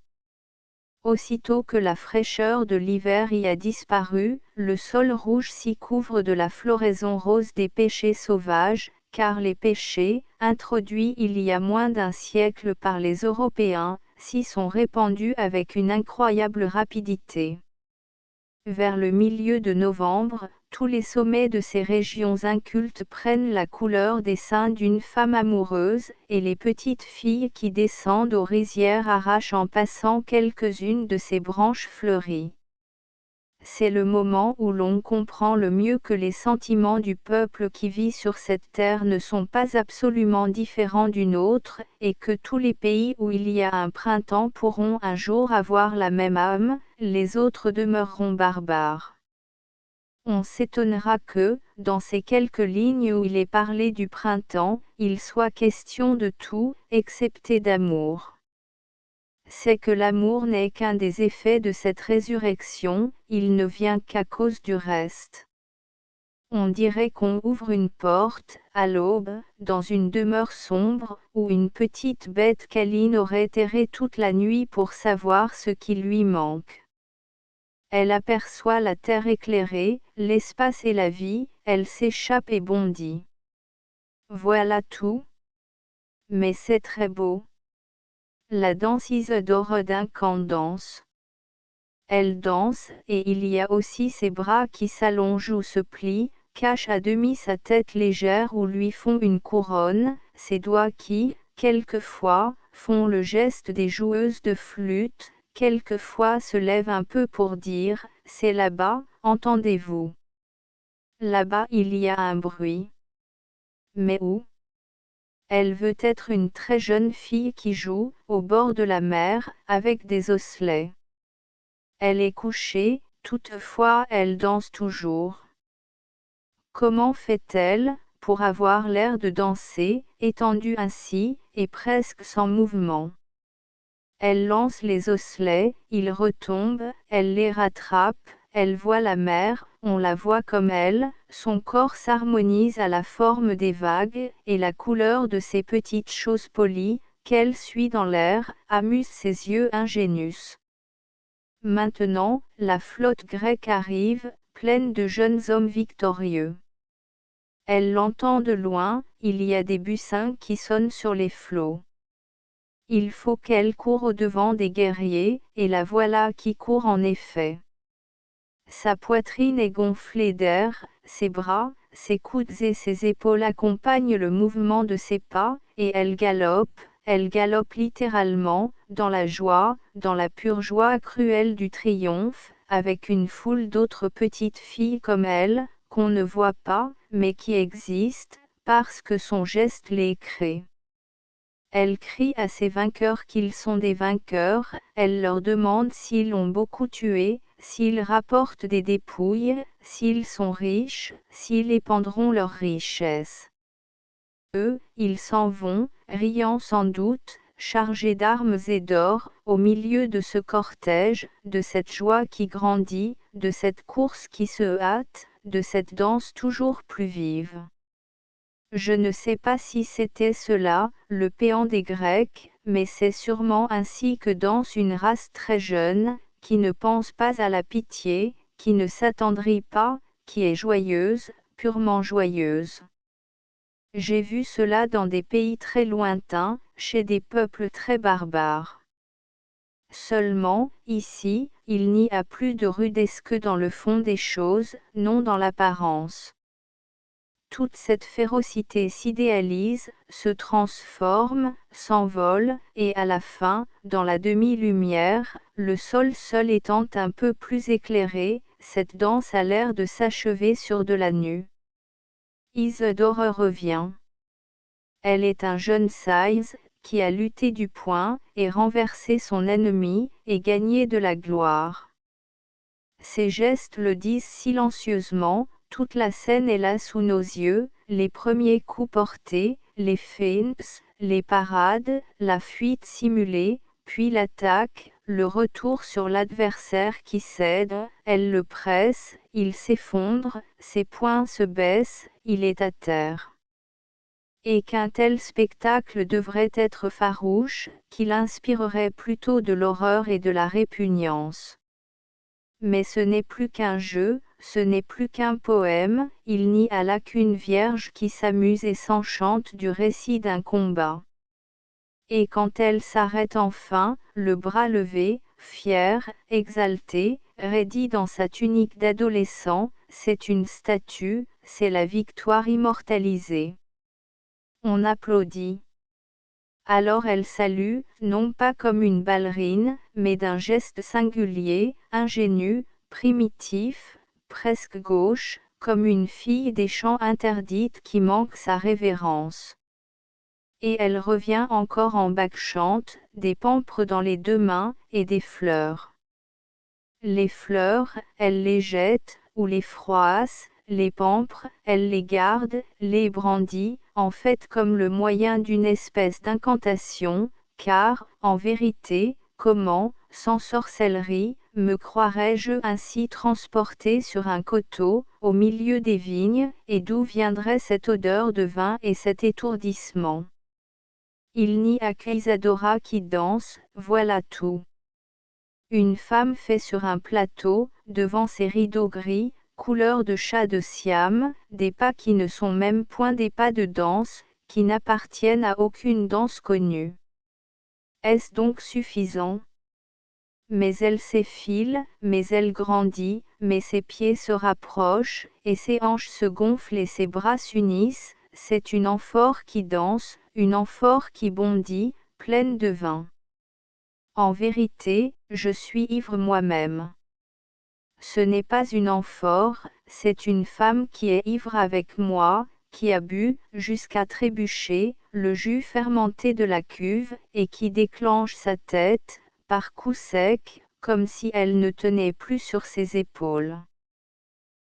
Aussitôt que la fraîcheur de l'hiver y a disparu, le sol rouge s'y couvre de la floraison rose des pêchers sauvages, car les pêchers, introduits il y a moins d'un siècle par les Européens, s'y sont répandus avec une incroyable rapidité. Vers le milieu de novembre, tous les sommets de ces régions incultes prennent la couleur des seins d'une femme amoureuse, et les petites filles qui descendent aux rizières arrachent en passant quelques-unes de ces branches fleuries. C'est le moment où l'on comprend le mieux que les sentiments du peuple qui vit sur cette terre ne sont pas absolument différents d'une autre, et que tous les pays où il y a un printemps pourront un jour avoir la même âme, les autres demeureront barbares. On s'étonnera que, dans ces quelques lignes où il est parlé du printemps, il soit question de tout, excepté d'amour. C'est que l'amour n'est qu'un des effets de cette résurrection, il ne vient qu'à cause du reste. On dirait qu'on ouvre une porte, à l'aube, dans une demeure sombre, où une petite bête câline aurait erré toute la nuit pour savoir ce qui lui manque. Elle aperçoit la terre éclairée, l'espace et la vie, elle s'échappe et bondit. Voilà tout. Mais c'est très beau. La danse Isidore Duncan danse. Elle danse, et il y a aussi ses bras qui s'allongent ou se plient, cachent à demi sa tête légère ou lui font une couronne, ses doigts qui, quelquefois, font le geste des joueuses de flûte, quelquefois se lèvent un peu pour dire « c'est là-bas, entendez-vous ». Là-bas il y a un bruit. Mais où? Elle veut être une très jeune fille qui joue, au bord de la mer, avec des osselets. Elle est couchée, toutefois elle danse toujours. Comment fait-elle, pour avoir l'air de danser, étendue ainsi, et presque sans mouvement? Elle lance les osselets, ils retombent, elle les rattrape, elle voit la mer, on la voit comme elle, son corps s'harmonise à la forme des vagues, et la couleur de ces petites choses polies, qu'elle suit dans l'air, amuse ses yeux ingénus. Maintenant, la flotte grecque arrive, pleine de jeunes hommes victorieux. Elle l'entend de loin, il y a des buccins qui sonnent sur les flots. Il faut qu'elle court au-devant des guerriers, et la voilà qui court en effet. Sa poitrine est gonflée d'air, ses bras, ses coudes et ses épaules accompagnent le mouvement de ses pas, et elle galope littéralement, dans la joie, dans la pure joie cruelle du triomphe, avec une foule d'autres petites filles comme elle, qu'on ne voit pas, mais qui existent, parce que son geste les crée. Elle crie à ses vainqueurs qu'ils sont des vainqueurs, elle leur demande s'ils ont beaucoup tué, s'ils rapportent des dépouilles, s'ils sont riches, s'ils épandront leurs richesses. Eux, ils s'en vont, riant sans doute, chargés d'armes et d'or, au milieu de ce cortège, de cette joie qui grandit, de cette course qui se hâte, de cette danse toujours plus vive. Je ne sais pas si c'était cela, le péant des Grecs, mais c'est sûrement ainsi que danse une race très jeune, qui ne pense pas à la pitié, qui ne s'attendrit pas, qui est joyeuse, purement joyeuse. J'ai vu cela dans des pays très lointains, chez des peuples très barbares. Seulement, ici, il n'y a plus de rudesse que dans le fond des choses, non dans l'apparence. Toute cette férocité s'idéalise, se transforme, s'envole, et à la fin, dans la demi-lumière, le sol seul étant un peu plus éclairé, cette danse a l'air de s'achever sur de la nue. Isidore revient. Elle est un jeune Size, qui a lutté du poing, et renversé son ennemi, et gagné de la gloire. Ses gestes le disent silencieusement, toute la scène est là sous nos yeux, les premiers coups portés, les feints, les parades, la fuite simulée, puis l'attaque, le retour sur l'adversaire qui cède, elle le presse, il s'effondre, ses poings se baissent, il est à terre. Et qu'un tel spectacle devrait être farouche, qu'il inspirerait plutôt de l'horreur et de la répugnance. Mais ce n'est plus qu'un jeu, ce n'est plus qu'un poème, il n'y a là qu'une vierge qui s'amuse et s'enchante du récit d'un combat. Et quand elle s'arrête enfin, le bras levé, fière, exaltée, raidie dans sa tunique d'adolescent, c'est une statue, c'est la victoire immortalisée. On applaudit. Alors elle salue, non pas comme une ballerine, mais d'un geste singulier, ingénu, primitif, presque gauche, comme une fille des champs interdites qui manque sa révérence. Et elle revient encore en bacchante, des pampres dans les deux mains, et des fleurs. Les fleurs, elle les jette, ou les froisse, les pampres, elle les garde, les brandit, en fait comme le moyen d'une espèce d'incantation, car, en vérité, comment, sans sorcellerie, me croirais-je ainsi transporté sur un coteau, au milieu des vignes, et d'où viendrait cette odeur de vin et cet étourdissement? Il n'y a qu'Isadora qui danse, voilà tout. Une femme fait sur un plateau, devant ses rideaux gris, couleur de chat de Siam, des pas qui ne sont même point des pas de danse, qui n'appartiennent à aucune danse connue. Est-ce donc suffisant? Mais elle s'effile, mais elle grandit, mais ses pieds se rapprochent, et ses hanches se gonflent et ses bras s'unissent, c'est une amphore qui danse, une amphore qui bondit, pleine de vin. En vérité, je suis ivre moi-même. Ce n'est pas une amphore, c'est une femme qui est ivre avec moi, qui a bu, jusqu'à trébucher, le jus fermenté de la cuve, et qui déclenche sa tête, par coups secs, comme si elle ne tenait plus sur ses épaules.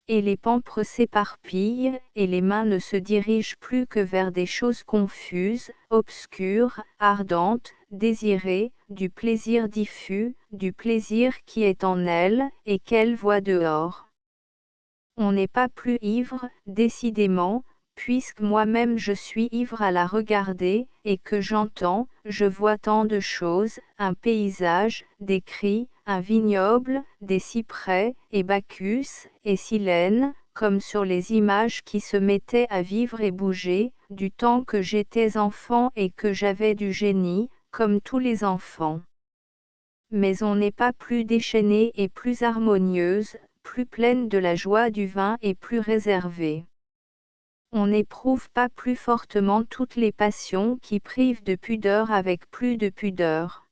Et les pampres s'éparpillent, et les mains ne se dirigent plus que vers des choses confuses, obscures, ardentes, désirées, du plaisir diffus, du plaisir qui est en elle, et qu'elle voit dehors. On n'est pas plus ivre, décidément, puisque moi-même je suis ivre à la regarder, et que j'entends, je vois tant de choses, un paysage, des cris, un vignoble, des cyprès, et Bacchus, et Silène, comme sur les images qui se mettaient à vivre et bouger, du temps que j'étais enfant et que j'avais du génie, comme tous les enfants. Mais on n'est pas plus déchaînée et plus harmonieuse, plus pleine de la joie du vin et plus réservée. On n'éprouve pas plus fortement toutes les passions qui privent de pudeur avec plus de pudeur.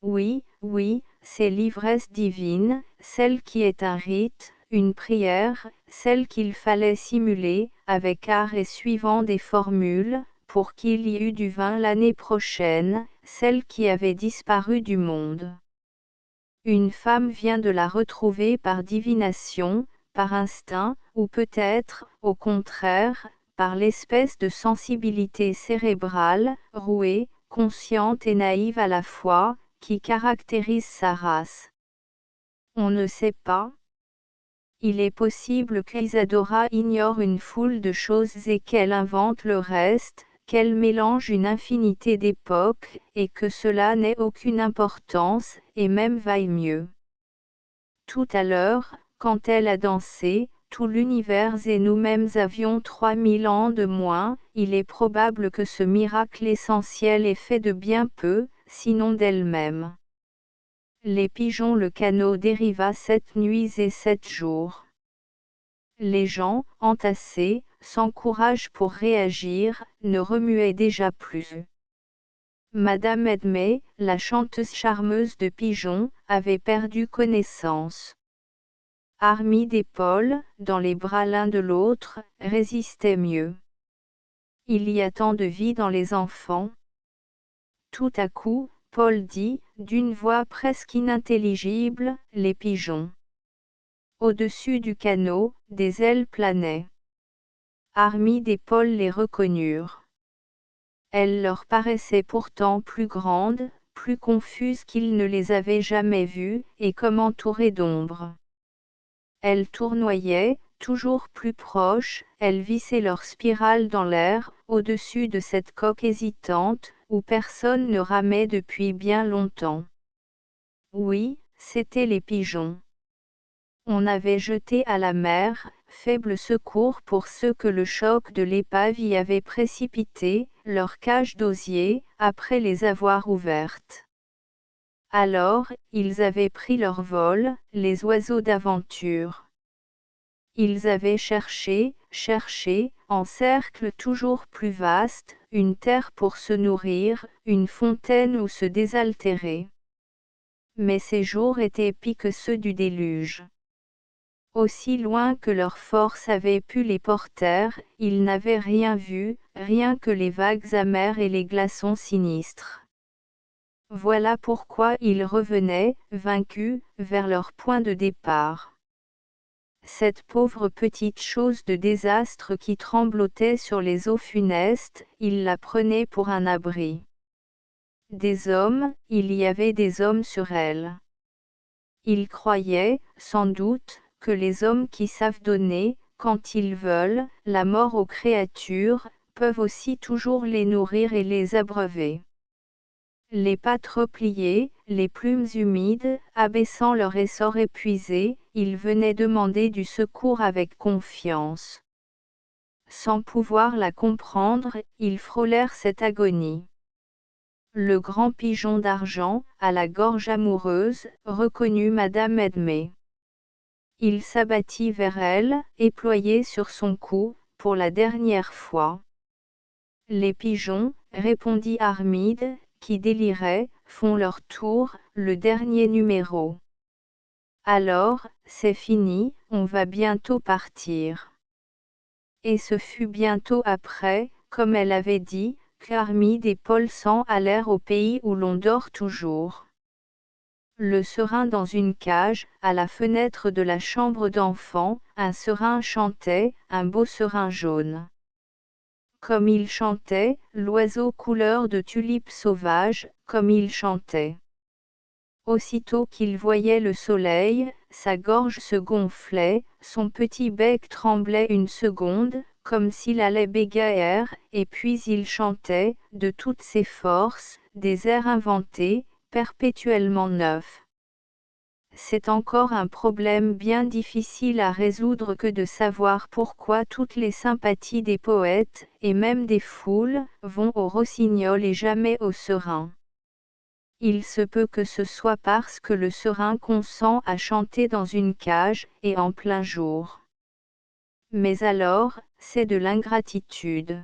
Oui, oui, c'est l'ivresse divine, celle qui est un rite, une prière, celle qu'il fallait simuler, avec art et suivant des formules, pour qu'il y eût du vin l'année prochaine, celle qui avait disparu du monde. Une femme vient de la retrouver par divination, par instinct, ou peut-être, au contraire, par l'espèce de sensibilité cérébrale, rouée, consciente et naïve à la fois, qui caractérise sa race. On ne sait pas. Il est possible qu'Isadora ignore une foule de choses et qu'elle invente le reste, qu'elle mélange une infinité d'époques, et que cela n'ait aucune importance, et même vaille mieux. Tout à l'heure, quand elle a dansé, tout l'univers et nous-mêmes avions 3000 ans de moins, il est probable que ce miracle essentiel est fait de bien peu, sinon d'elle-même. Les pigeons le canot dériva 7 nuits et 7 jours. Les gens, entassés, sans courage pour réagir, ne remuaient déjà plus. Madame Edmé, la chanteuse charmeuse de pigeons, avait perdu connaissance. Armis d'épaules, dans les bras l'un de l'autre, résistait mieux. Il y a tant de vie dans les enfants. Tout à coup, Paul dit, d'une voix presque inintelligible, les pigeons. Au-dessus du canot, des ailes planaient. Armis d'épaules les reconnurent. Elles leur paraissaient pourtant plus grandes, plus confuses qu'ils ne les avaient jamais vues, et comme entourées d'ombre. Elles tournoyaient, toujours plus proches, elles vissaient leur spirale dans l'air, au-dessus de cette coque hésitante, où personne ne ramait depuis bien longtemps. Oui, c'étaient les pigeons. On avait jeté à la mer, faible secours pour ceux que le choc de l'épave y avait précipités, leurs cages d'osier, après les avoir ouvertes. Alors, ils avaient pris leur vol, les oiseaux d'aventure. Ils avaient cherché, en cercle toujours plus vaste, une terre pour se nourrir, une fontaine où se désaltérer. Mais ces jours étaient pis que ceux du déluge. Aussi loin que leur force avait pu les porter, ils n'avaient rien vu, rien que les vagues amères et les glaçons sinistres. Voilà pourquoi ils revenaient, vaincus, vers leur point de départ. Cette pauvre petite chose de désastre qui tremblotait sur les eaux funestes, ils la prenaient pour un abri. Des hommes, il y avait des hommes sur elle. Ils croyaient, sans doute, que les hommes qui savent donner, quand ils veulent, la mort aux créatures, peuvent aussi toujours les nourrir et les abreuver. Les pattes repliées, les plumes humides, abaissant leur essor épuisé, ils venaient demander du secours avec confiance. Sans pouvoir la comprendre, ils frôlèrent cette agonie. Le grand pigeon d'argent, à la gorge amoureuse, reconnut Madame Edmé. Il s'abattit vers elle, éployé sur son cou, pour la dernière fois. Les pigeons, répondit Armide, qui délirait, font leur tour, le dernier numéro. Alors, c'est fini, on va bientôt partir. Et ce fut bientôt après, comme elle avait dit, qu'Armide et Paul s'en allèrent au pays où l'on dort toujours. Le serin dans une cage, à la fenêtre de la chambre d'enfant, un serin chantait, un beau serin jaune. Comme il chantait, l'oiseau couleur de tulipe sauvage, comme il chantait. Aussitôt qu'il voyait le soleil, sa gorge se gonflait, son petit bec tremblait une seconde, comme s'il allait bégayer, et puis il chantait, de toutes ses forces, des airs inventés, perpétuellement neufs. C'est encore un problème bien difficile à résoudre que de savoir pourquoi toutes les sympathies des poètes, et même des foules, vont au rossignol et jamais au serin. Il se peut que ce soit parce que le serin consent à chanter dans une cage, et en plein jour. Mais alors, c'est de l'ingratitude.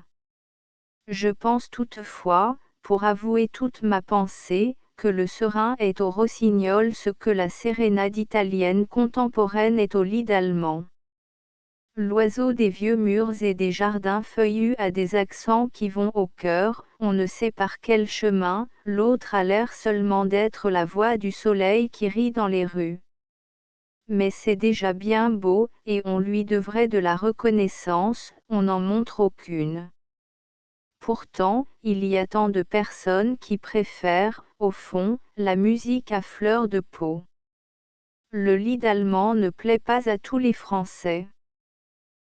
Je pense toutefois, pour avouer toute ma pensée, que le serin est au rossignol ce que la sérénade italienne contemporaine est au lied allemand. L'oiseau des vieux murs et des jardins feuillus a des accents qui vont au cœur, on ne sait par quel chemin, l'autre a l'air seulement d'être la voix du soleil qui rit dans les rues. Mais c'est déjà bien beau, et on lui devrait de la reconnaissance, on n'en montre aucune. Pourtant, il y a tant de personnes qui préfèrent, au fond, la musique à fleur de peau. Le lied allemand ne plaît pas à tous les Français.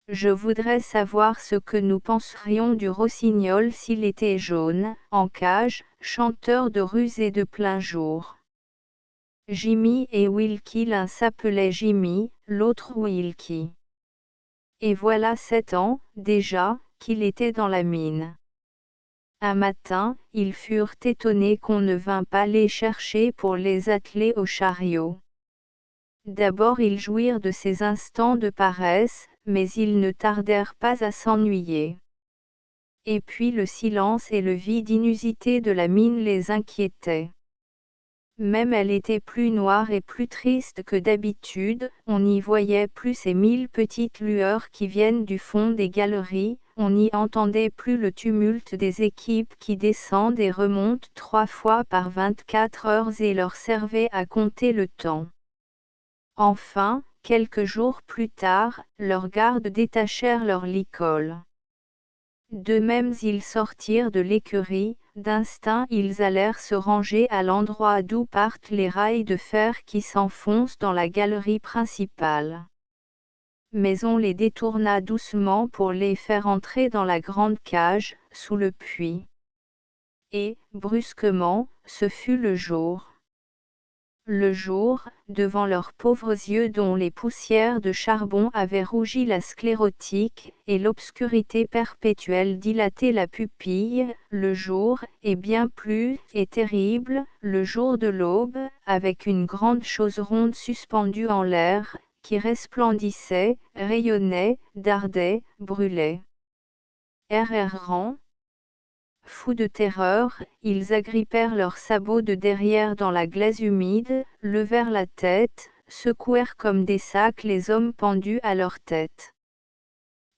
Je voudrais savoir ce que nous penserions du rossignol s'il était jaune, en cage, chanteur de ruse et de plein jour. Jimmy et Wilkie, l'un s'appelait Jimmy, l'autre Wilkie. Et voilà 7 ans, déjà, qu'il était dans la mine. Un matin, ils furent étonnés qu'on ne vint pas les chercher pour les atteler au chariot. D'abord ils jouirent de ces instants de paresse, mais ils ne tardèrent pas à s'ennuyer. Et puis le silence et le vide inusité de la mine les inquiétaient. Même elle était plus noire et plus triste que d'habitude, on n'y voyait plus ces 1000 petites lueurs qui viennent du fond des galeries, on n'y entendait plus le tumulte des équipes qui descendent et remontent 3 fois par 24 heures et leur servaient à compter le temps. Enfin, quelques jours plus tard, leurs gardes détachèrent leur licol. De même ils sortirent de l'écurie, d'instinct ils allèrent se ranger à l'endroit d'où partent les rails de fer qui s'enfoncent dans la galerie principale. Mais on les détourna doucement pour les faire entrer dans la grande cage, sous le puits. Et, brusquement, ce fut le jour. Le jour, devant leurs pauvres yeux dont les poussières de charbon avaient rougi la sclérotique, et l'obscurité perpétuelle dilaté la pupille, le jour, et bien plus, et terrible, le jour de l'aube, avec une grande chose ronde suspendue en l'air, qui resplendissait, rayonnait, dardait, brûlait. Errant, fous de terreur, ils agrippèrent leurs sabots de derrière dans la glaise humide, levèrent la tête, secouèrent comme des sacs les hommes pendus à leur tête.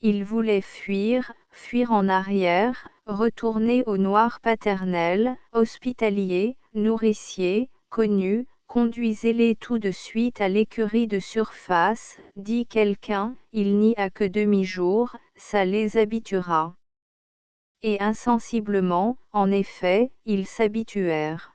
Ils voulaient fuir, fuir en arrière, retourner au noir paternel, hospitalier, nourricier, connu, conduisez-les tout de suite à l'écurie de surface, dit quelqu'un, il n'y a que demi-jour, ça les habituera. Et insensiblement, en effet, ils s'habituèrent.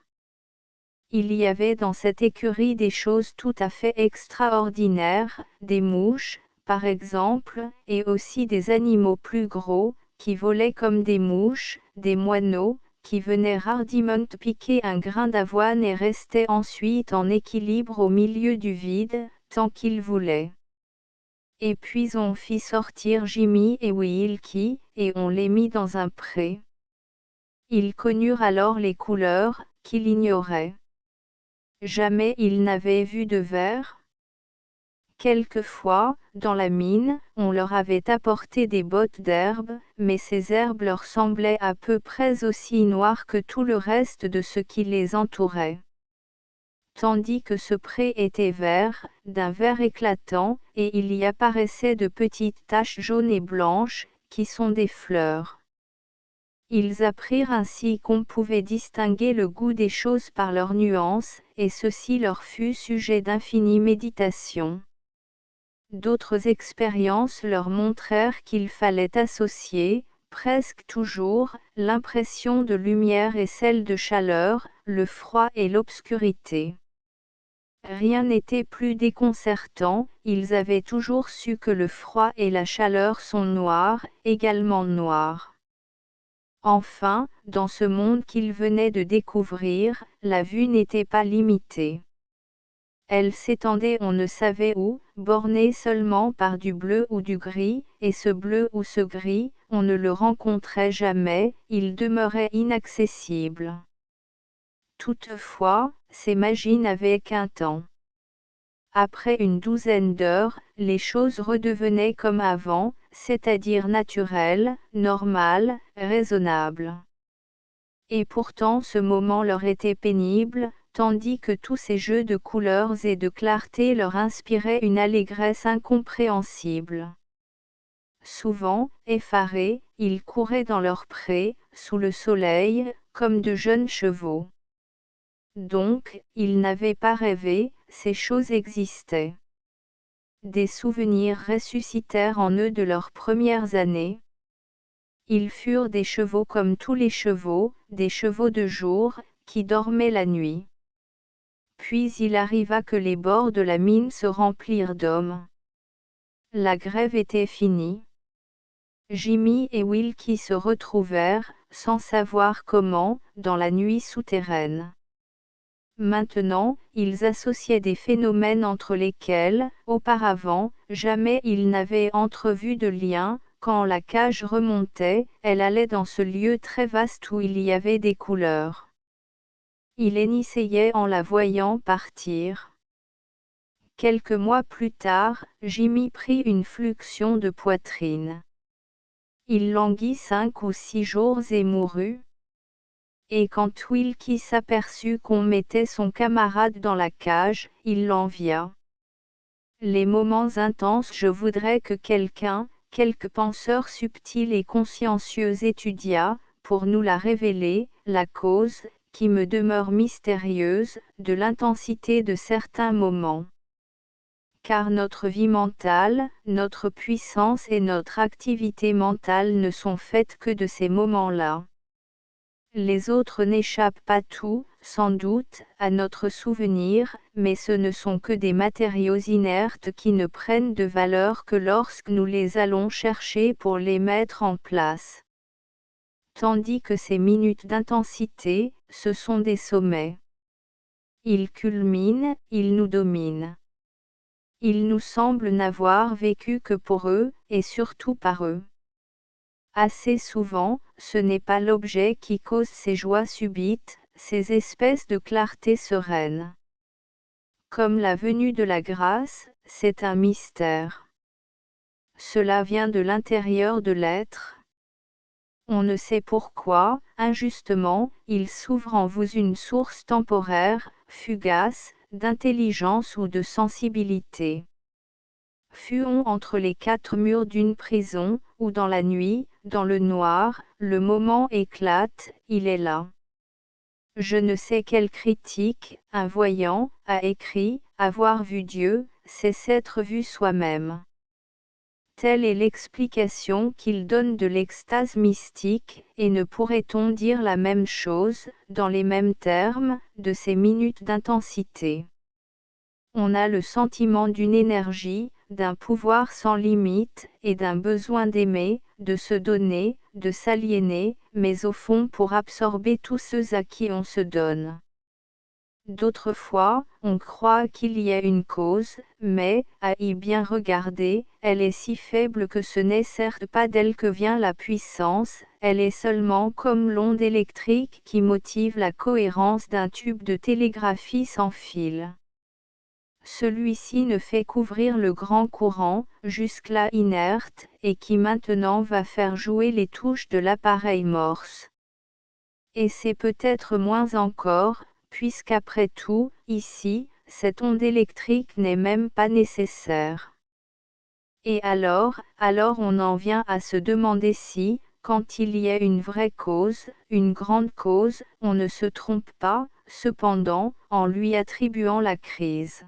Il y avait dans cette écurie des choses tout à fait extraordinaires, des mouches, par exemple, et aussi des animaux plus gros, qui volaient comme des mouches, des moineaux, qui venaient hardiment piquer un grain d'avoine et restaient ensuite en équilibre au milieu du vide, tant qu'ils voulaient. Et puis on fit sortir Jimmy et Wilkie, et on les mit dans un pré. Ils connurent alors les couleurs, qu'il ignorait. Jamais ils n'avaient vu de vert. Quelquefois, dans la mine, on leur avait apporté des bottes d'herbe, mais ces herbes leur semblaient à peu près aussi noires que tout le reste de ce qui les entourait. Tandis que ce pré était vert, d'un vert éclatant, et il y apparaissait de petites taches jaunes et blanches, qui sont des fleurs. Ils apprirent ainsi qu'on pouvait distinguer le goût des choses par leurs nuances, et ceci leur fut sujet d'infinie méditation. D'autres expériences leur montrèrent qu'il fallait associer, presque toujours, l'impression de lumière et celle de chaleur, le froid et l'obscurité. Rien n'était plus déconcertant, ils avaient toujours su que le froid et la chaleur sont noirs, également noirs. Enfin, dans ce monde qu'ils venaient de découvrir, la vue n'était pas limitée. Elle s'étendait on ne savait où, bornée seulement par du bleu ou du gris, et ce bleu ou ce gris, on ne le rencontrait jamais, il demeurait inaccessible. Toutefois, ces magies n'avaient qu'un temps. Après une douzaine d'heures, les choses redevenaient comme avant, c'est-à-dire naturelles, normales, raisonnables. Et pourtant ce moment leur était pénible, tandis que tous ces jeux de couleurs et de clarté leur inspiraient une allégresse incompréhensible. Souvent, effarés, ils couraient dans leurs prés, sous le soleil, comme de jeunes chevaux. Donc, ils n'avaient pas rêvé, ces choses existaient. Des souvenirs ressuscitèrent en eux de leurs premières années. Ils furent des chevaux comme tous les chevaux, des chevaux de jour, qui dormaient la nuit. Puis il arriva que les bords de la mine se remplirent d'hommes. La grève était finie. Jimmy et Wilkie se retrouvèrent, sans savoir comment, dans la nuit souterraine. Maintenant, ils associaient des phénomènes entre lesquels, auparavant, jamais ils n'avaient entrevu de lien. Quand la cage remontait, elle allait dans ce lieu très vaste où il y avait des couleurs. Il hennissait en la voyant partir. Quelques mois plus tard, Jimmy prit une fluxion de poitrine. Il languit 5 ou 6 jours et mourut. Et quand Wilkie s'aperçut qu'on mettait son camarade dans la cage, il l'envia. Les moments intenses. Je voudrais que quelqu'un, quelque penseur subtil et consciencieux étudiât, pour nous la révéler, la cause, qui me demeure mystérieuse, de l'intensité de certains moments. Car notre vie mentale, notre puissance et notre activité mentale ne sont faites que de ces moments-là. Les autres n'échappent pas tout, sans doute, à notre souvenir, mais ce ne sont que des matériaux inertes qui ne prennent de valeur que lorsque nous les allons chercher pour les mettre en place. Tandis que ces minutes d'intensité, ce sont des sommets. Ils culminent, ils nous dominent. Il nous semble n'avoir vécu que pour eux, et surtout par eux. Assez souvent, ce n'est pas l'objet qui cause ces joies subites, ces espèces de clarté sereine. Comme la venue de la grâce, c'est un mystère. Cela vient de l'intérieur de l'être. On ne sait pourquoi, injustement, il s'ouvre en vous une source temporaire, fugace, d'intelligence ou de sensibilité. Fût-on entre les 4 murs d'une prison, ou dans la nuit, dans le noir, le moment éclate, il est là. Je ne sais quel critique, un voyant, a écrit, avoir vu Dieu, c'est s'être vu soi-même. Telle est l'explication qu'il donne de l'extase mystique, et ne pourrait-on dire la même chose, dans les mêmes termes, de ces minutes d'intensité. On a le sentiment d'une énergie, d'un pouvoir sans limite, et d'un besoin d'aimer, de se donner, de s'aliéner, mais au fond pour absorber tous ceux à qui on se donne. D'autres fois, on croit qu'il y a une cause, mais, à y bien regarder, elle est si faible que ce n'est certes pas d'elle que vient la puissance, elle est seulement comme l'onde électrique qui motive la cohérence d'un tube de télégraphie sans fil. Celui-ci ne fait qu'ouvrir le grand courant, jusque-là inerte, et qui maintenant va faire jouer les touches de l'appareil Morse. Et c'est peut-être moins encore, puisqu'après tout, ici, cette onde électrique n'est même pas nécessaire. Et alors on en vient à se demander si, quand il y a une vraie cause, une grande cause, on ne se trompe pas, cependant, en lui attribuant la crise.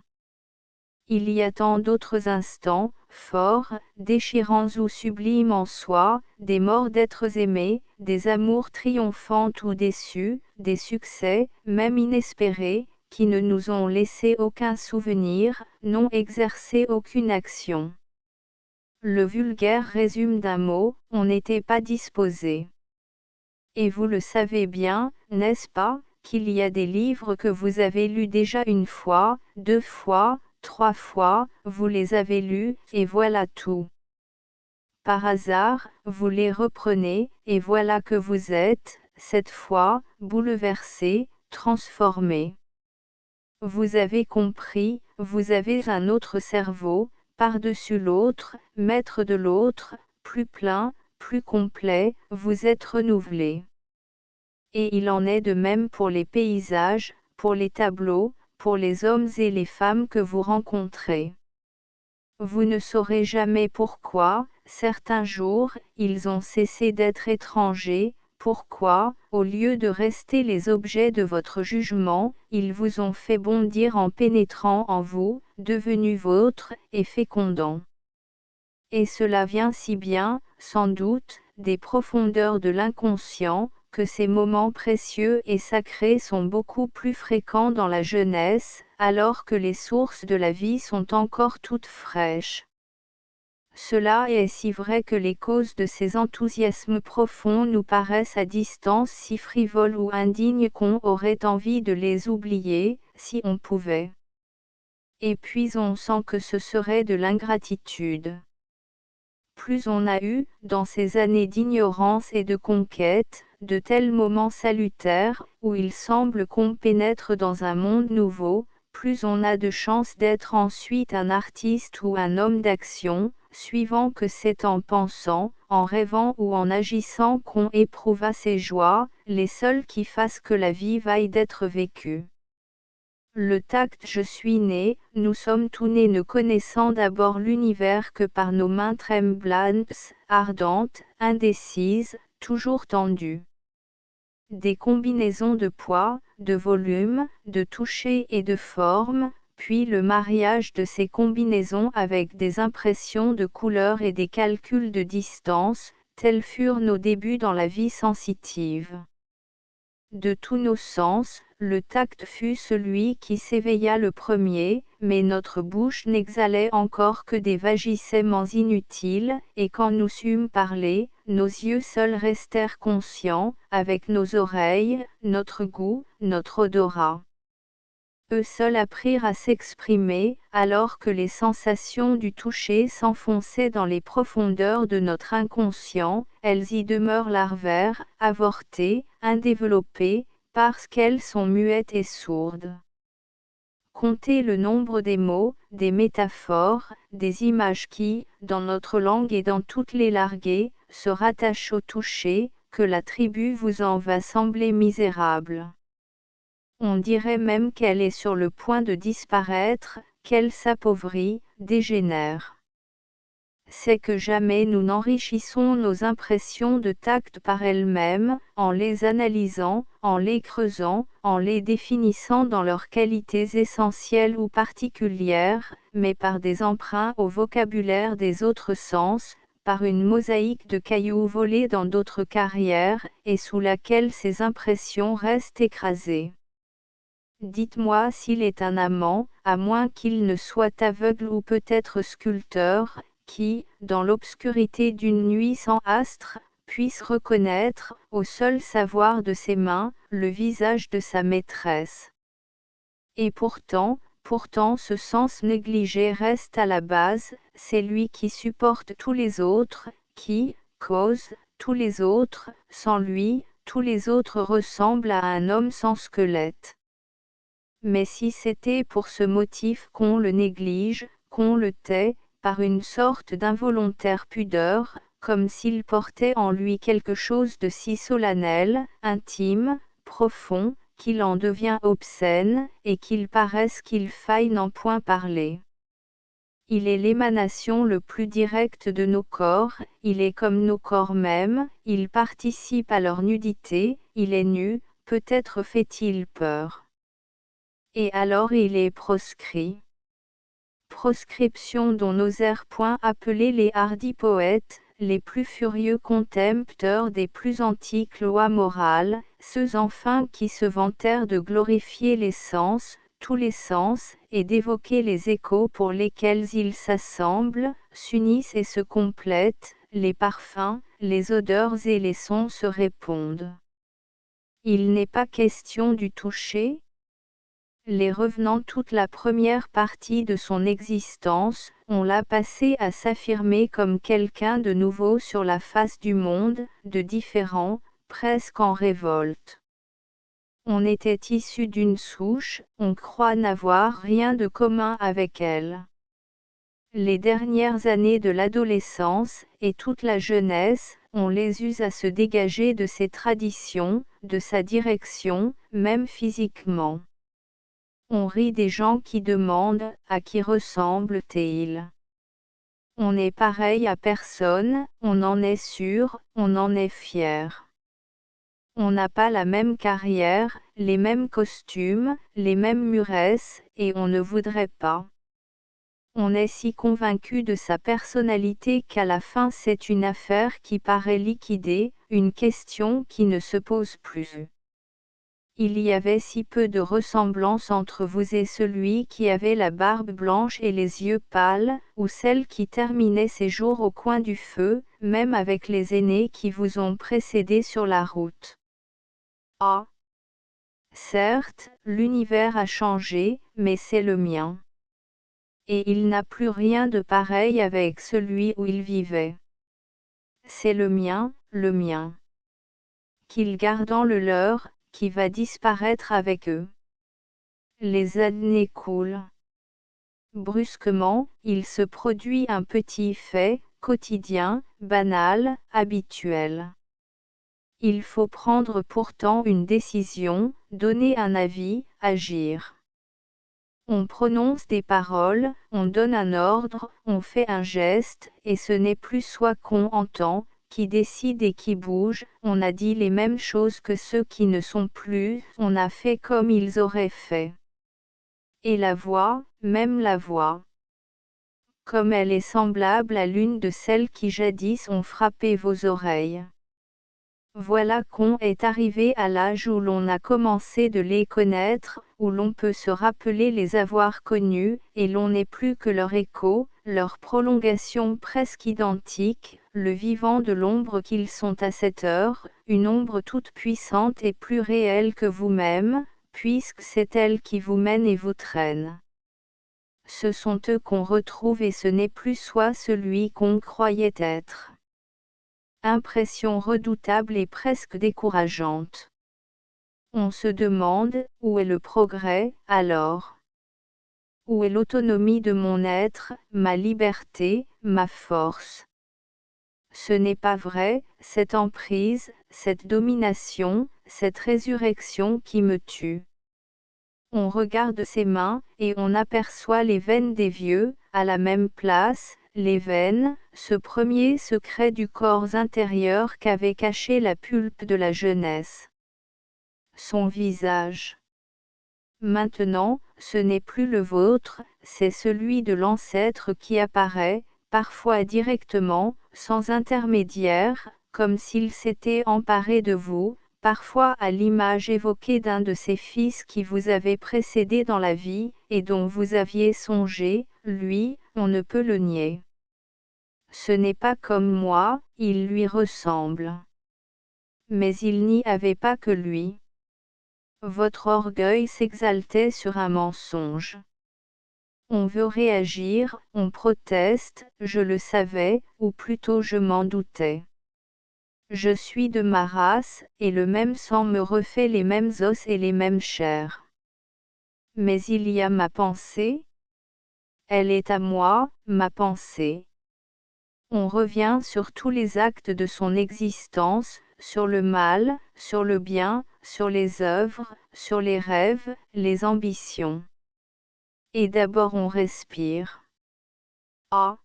Il y a tant d'autres instants, forts, déchirants ou sublimes en soi, des morts d'êtres aimés, des amours triomphants ou déçus, des succès, même inespérés, qui ne nous ont laissé aucun souvenir, n'ont exercé aucune action. Le vulgaire résume d'un mot, on n'était pas disposé. Et vous le savez bien, n'est-ce pas, qu'il y a des livres que vous avez lus déjà une fois, 2 fois, 3 fois, vous les avez lus, et voilà tout. Par hasard, vous les reprenez, et voilà que vous êtes, cette fois, bouleversé, transformé. Vous avez compris, vous avez un autre cerveau, par-dessus l'autre, maître de l'autre, plus plein, plus complet, vous êtes renouvelé. Et il en est de même pour les paysages, pour les tableaux, pour les hommes et les femmes que vous rencontrez. Vous ne saurez jamais pourquoi, certains jours, ils ont cessé d'être étrangers, pourquoi, au lieu de rester les objets de votre jugement, ils vous ont fait bondir en pénétrant en vous, devenus vôtres, et fécondants. Et cela vient si bien, sans doute, des profondeurs de l'inconscient, que ces moments précieux et sacrés sont beaucoup plus fréquents dans la jeunesse, alors que les sources de la vie sont encore toutes fraîches. Cela est si vrai que les causes de ces enthousiasmes profonds nous paraissent à distance si frivoles ou indignes qu'on aurait envie de les oublier, si on pouvait. Et puis on sent que ce serait de l'ingratitude. Plus on a eu, dans ces années d'ignorance et de conquête, de tels moments salutaires, où il semble qu'on pénètre dans un monde nouveau, plus on a de chances d'être ensuite un artiste ou un homme d'action, suivant que c'est en pensant, en rêvant ou en agissant qu'on éprouva ces joies, les seules qui fassent que la vie vaille d'être vécue. Le tact. Je suis né, nous sommes tous nés ne connaissant d'abord l'univers que par nos mains tremblantes, ardentes, indécises, toujours tendues. Des combinaisons de poids, de volume, de toucher et de forme, puis le mariage de ces combinaisons avec des impressions de couleur et des calculs de distance, tels furent nos débuts dans la vie sensitive. De tous nos sens, le tact fut celui qui s'éveilla le premier, mais notre bouche n'exhalait encore que des vagissements inutiles, et quand nous sûmes parler, nos yeux seuls restèrent conscients, avec nos oreilles, notre goût, notre odorat. Eux seuls apprirent à s'exprimer, alors que les sensations du toucher s'enfonçaient dans les profondeurs de notre inconscient, elles y demeurent larvaires, avortées, indéveloppées, parce qu'elles sont muettes et sourdes. Comptez le nombre des mots, des métaphores, des images qui, dans notre langue et dans toutes les langues, se rattachent au toucher, que la tribu vous en va sembler misérable. On dirait même qu'elle est sur le point de disparaître, qu'elle s'appauvrit, dégénère. C'est que jamais nous n'enrichissons nos impressions de tact par elles-mêmes, en les analysant, en les creusant, en les définissant dans leurs qualités essentielles ou particulières, mais par des emprunts au vocabulaire des autres sens, par une mosaïque de cailloux volés dans d'autres carrières, et sous laquelle ces impressions restent écrasées. Dites-moi s'il est un amant, à moins qu'il ne soit aveugle ou peut-être sculpteur, qui, dans l'obscurité d'une nuit sans astre, puisse reconnaître, au seul savoir de ses mains, le visage de sa maîtresse. Et pourtant ce sens négligé reste à la base, c'est lui qui supporte tous les autres, qui cause tous les autres, sans lui, tous les autres ressemblent à un homme sans squelette. Mais si c'était pour ce motif qu'on le néglige, qu'on le tait, par une sorte d'involontaire pudeur, comme s'il portait en lui quelque chose de si solennel, intime, profond, qu'il en devient obscène, et qu'il paraisse qu'il faille n'en point parler. Il est l'émanation le plus directe de nos corps, il est comme nos corps mêmes, il participe à leur nudité, il est nu, peut-être fait-il peur. Et alors il est proscrit. Proscription dont n'osèrent point appeler les hardis poètes, les plus furieux contempteurs des plus antiques lois morales, ceux enfin qui se vantèrent de glorifier les sens, tous les sens, et d'évoquer les échos pour lesquels ils s'assemblent, s'unissent et se complètent, les parfums, les odeurs et les sons se répondent. Il n'est pas question du toucher. Les revenant toute la première partie de son existence, on l'a passé à s'affirmer comme quelqu'un de nouveau sur la face du monde, de différent, presque en révolte. On était issu d'une souche, on croit n'avoir rien de commun avec elle. Les dernières années de l'adolescence, et toute la jeunesse, on les use à se dégager de ses traditions, de sa direction, même physiquement. On rit des gens qui demandent « à qui ressemble-t-il » On n'est pareil à personne, on en est sûr, on en est fier. On n'a pas la même carrière, les mêmes costumes, les mêmes muresses, et on ne voudrait pas. On est si convaincu de sa personnalité qu'à la fin c'est une affaire qui paraît liquidée, une question qui ne se pose plus. Il y avait si peu de ressemblance entre vous et celui qui avait la barbe blanche et les yeux pâles, ou celle qui terminait ses jours au coin du feu, même avec les aînés qui vous ont précédé sur la route. Ah! Certes, l'univers a changé, mais c'est le mien. Et il n'a plus rien de pareil avec celui où il vivait. C'est le mien, qu'ils gardant le leur, qui va disparaître avec eux. Les années coulent. Brusquement, il se produit un petit fait, quotidien, banal, habituel. Il faut prendre pourtant une décision, donner un avis, agir. On prononce des paroles, on donne un ordre, on fait un geste, et ce n'est plus soi qu'on entend, qui décide et qui bouge, on a dit les mêmes choses que ceux qui ne sont plus, on a fait comme ils auraient fait. Et la voix, même la voix. Comme elle est semblable à l'une de celles qui jadis ont frappé vos oreilles. Voilà qu'on est arrivé à l'âge où l'on a commencé de les connaître, où l'on peut se rappeler les avoir connus, et l'on n'est plus que leur écho, leur prolongation presque identique, le vivant de l'ombre qu'ils sont à cette heure, une ombre toute puissante et plus réelle que vous-même, puisque c'est elle qui vous mène et vous traîne. Ce sont eux qu'on retrouve et ce n'est plus soi celui qu'on croyait être. Impression redoutable et presque décourageante. On se demande, où est le progrès, alors? Où est l'autonomie de mon être, ma liberté, ma force? Ce n'est pas vrai, cette emprise, cette domination, cette résurrection qui me tue. On regarde ses mains, et on aperçoit les veines des vieux, à la même place, les veines, ce premier secret du corps intérieur qu'avait caché la pulpe de la jeunesse. Son visage. Maintenant, ce n'est plus le vôtre, c'est celui de l'ancêtre qui apparaît, parfois directement, sans intermédiaire, comme s'il s'était emparé de vous, parfois à l'image évoquée d'un de ces fils qui vous avait précédé dans la vie, et dont vous aviez songé, lui, on ne peut le nier. Ce n'est pas comme moi, il lui ressemble. Mais il n'y avait pas que lui. Votre orgueil s'exaltait sur un mensonge. On veut réagir, on proteste, je le savais, ou plutôt je m'en doutais. Je suis de ma race, et le même sang me refait les mêmes os et les mêmes chairs. Mais il y a ma pensée. Elle est à moi, ma pensée. On revient sur tous les actes de son existence, sur le mal, sur le bien, sur les œuvres, sur les rêves, les ambitions. Et d'abord on respire. Ah!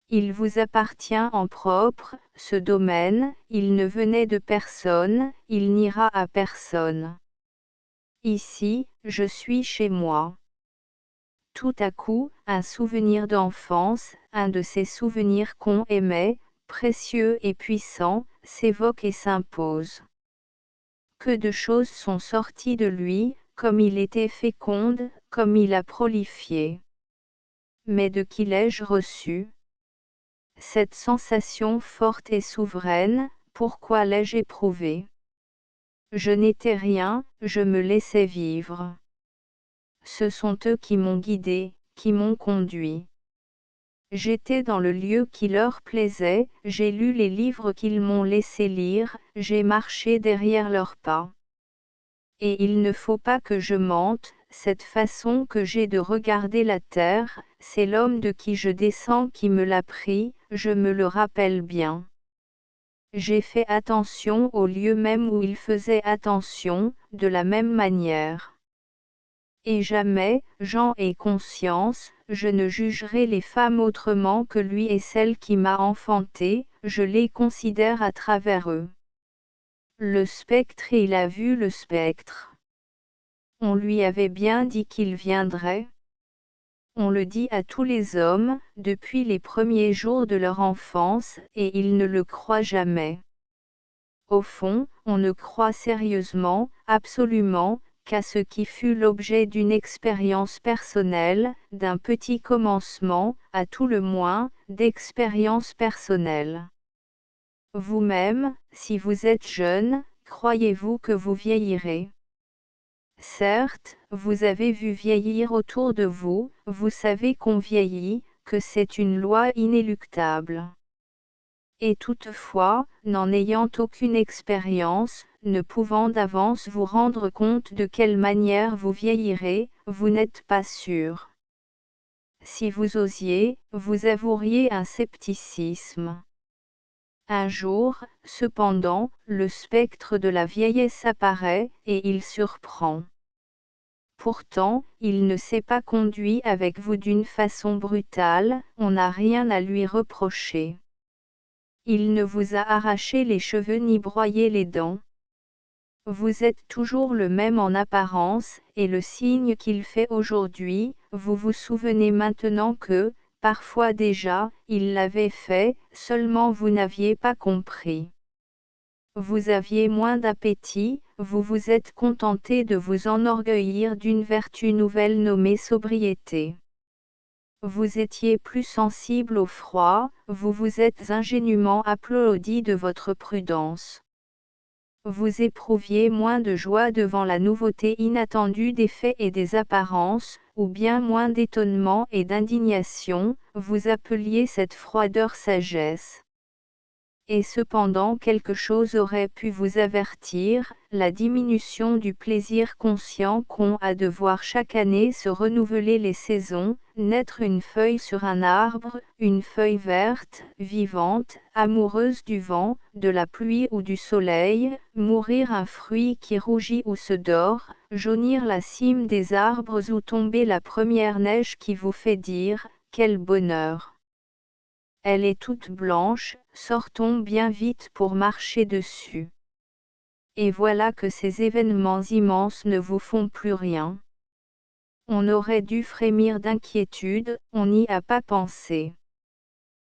Il vous appartient en propre, ce domaine, il ne venait de personne, il n'ira à personne. Ici, je suis chez moi. Tout à coup, un souvenir d'enfance, un de ces souvenirs qu'on aimait, précieux et puissants, s'évoque et s'impose. Que de choses sont sorties de lui, comme il était féconde, comme il a prolifié. Mais de qui l'ai-je reçu? Cette sensation forte et souveraine, pourquoi l'ai-je éprouvée? Je n'étais rien, je me laissais vivre. Ce sont eux qui m'ont guidé, qui m'ont conduit. J'étais dans le lieu qui leur plaisait, j'ai lu les livres qu'ils m'ont laissé lire, j'ai marché derrière leurs pas. Et il ne faut pas que je mente, cette façon que j'ai de regarder la terre, c'est l'homme de qui je descends qui me l'a pris, je me le rappelle bien. J'ai fait attention au lieu même où il faisait attention, de la même manière. Et jamais, j'en ai conscience, je ne jugerai les femmes autrement que lui et celle qui m'a enfanté, je les considère à travers eux. Le spectre, il a vu le spectre. On lui avait bien dit qu'il viendrait. On le dit à tous les hommes, depuis les premiers jours de leur enfance, et ils ne le croient jamais. Au fond, on ne croit sérieusement, absolument, qu'à ce qui fut l'objet d'une expérience personnelle, d'un petit commencement, à tout le moins, d'expérience personnelle. Vous-même, si vous êtes jeune, croyez-vous que vous vieillirez? Certes, vous avez vu vieillir autour de vous, vous savez qu'on vieillit, que c'est une loi inéluctable. Et toutefois, n'en ayant aucune expérience, ne pouvant d'avance vous rendre compte de quelle manière vous vieillirez, vous n'êtes pas sûr. Si vous osiez, vous avoueriez un scepticisme. Un jour, cependant, le spectre de la vieillesse apparaît, et il surprend. Pourtant, il ne s'est pas conduit avec vous d'une façon brutale, on n'a rien à lui reprocher. Il ne vous a arraché les cheveux ni broyé les dents. Vous êtes toujours le même en apparence, et le signe qu'il fait aujourd'hui, vous vous souvenez maintenant que, parfois déjà, il l'avait fait, seulement vous n'aviez pas compris. Vous aviez moins d'appétit, vous vous êtes contenté de vous enorgueillir d'une vertu nouvelle nommée sobriété. Vous étiez plus sensible au froid, vous vous êtes ingénument applaudi de votre prudence. Vous éprouviez moins de joie devant la nouveauté inattendue des faits et des apparences, ou bien moins d'étonnement et d'indignation, vous appeliez cette froideur sagesse. Et cependant quelque chose aurait pu vous avertir, la diminution du plaisir conscient qu'ont à de voir chaque année se renouveler les saisons, naître une feuille sur un arbre, une feuille verte, vivante, amoureuse du vent, de la pluie ou du soleil, mourir un fruit qui rougit ou se dore, jaunir la cime des arbres ou tomber la première neige qui vous fait dire « Quel bonheur !» Elle est toute blanche, sortons bien vite pour marcher dessus. Et voilà que ces événements immenses ne vous font plus rien. On aurait dû frémir d'inquiétude, on n'y a pas pensé.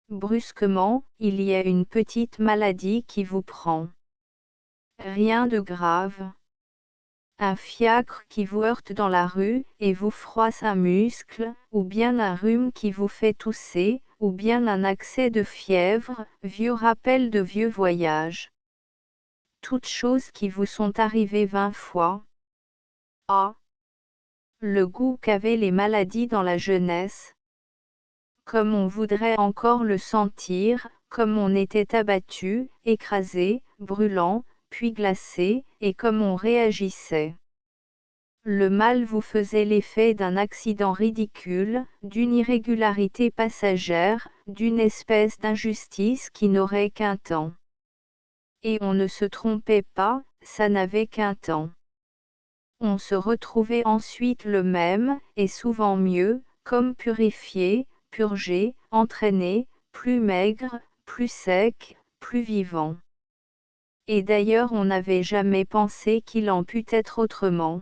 Brusquement, il y a une petite maladie qui vous prend. Rien de grave. Un fiacre qui vous heurte dans la rue et vous froisse un muscle, ou bien un rhume qui vous fait tousser, ou bien un accès de fièvre, vieux rappel de vieux voyages. Toutes choses qui vous sont arrivées 20 fois. Ah! Le goût qu'avaient les maladies dans la jeunesse. Comme on voudrait encore le sentir, comme on était abattu, écrasé, brûlant, puis glacé, et comme on réagissait. Le mal vous faisait l'effet d'un accident ridicule, d'une irrégularité passagère, d'une espèce d'injustice qui n'aurait qu'un temps. Et on ne se trompait pas, ça n'avait qu'un temps. On se retrouvait ensuite le même, et souvent mieux, comme purifié, purgé, entraîné, plus maigre, plus sec, plus vivant. Et d'ailleurs on n'avait jamais pensé qu'il en pût être autrement.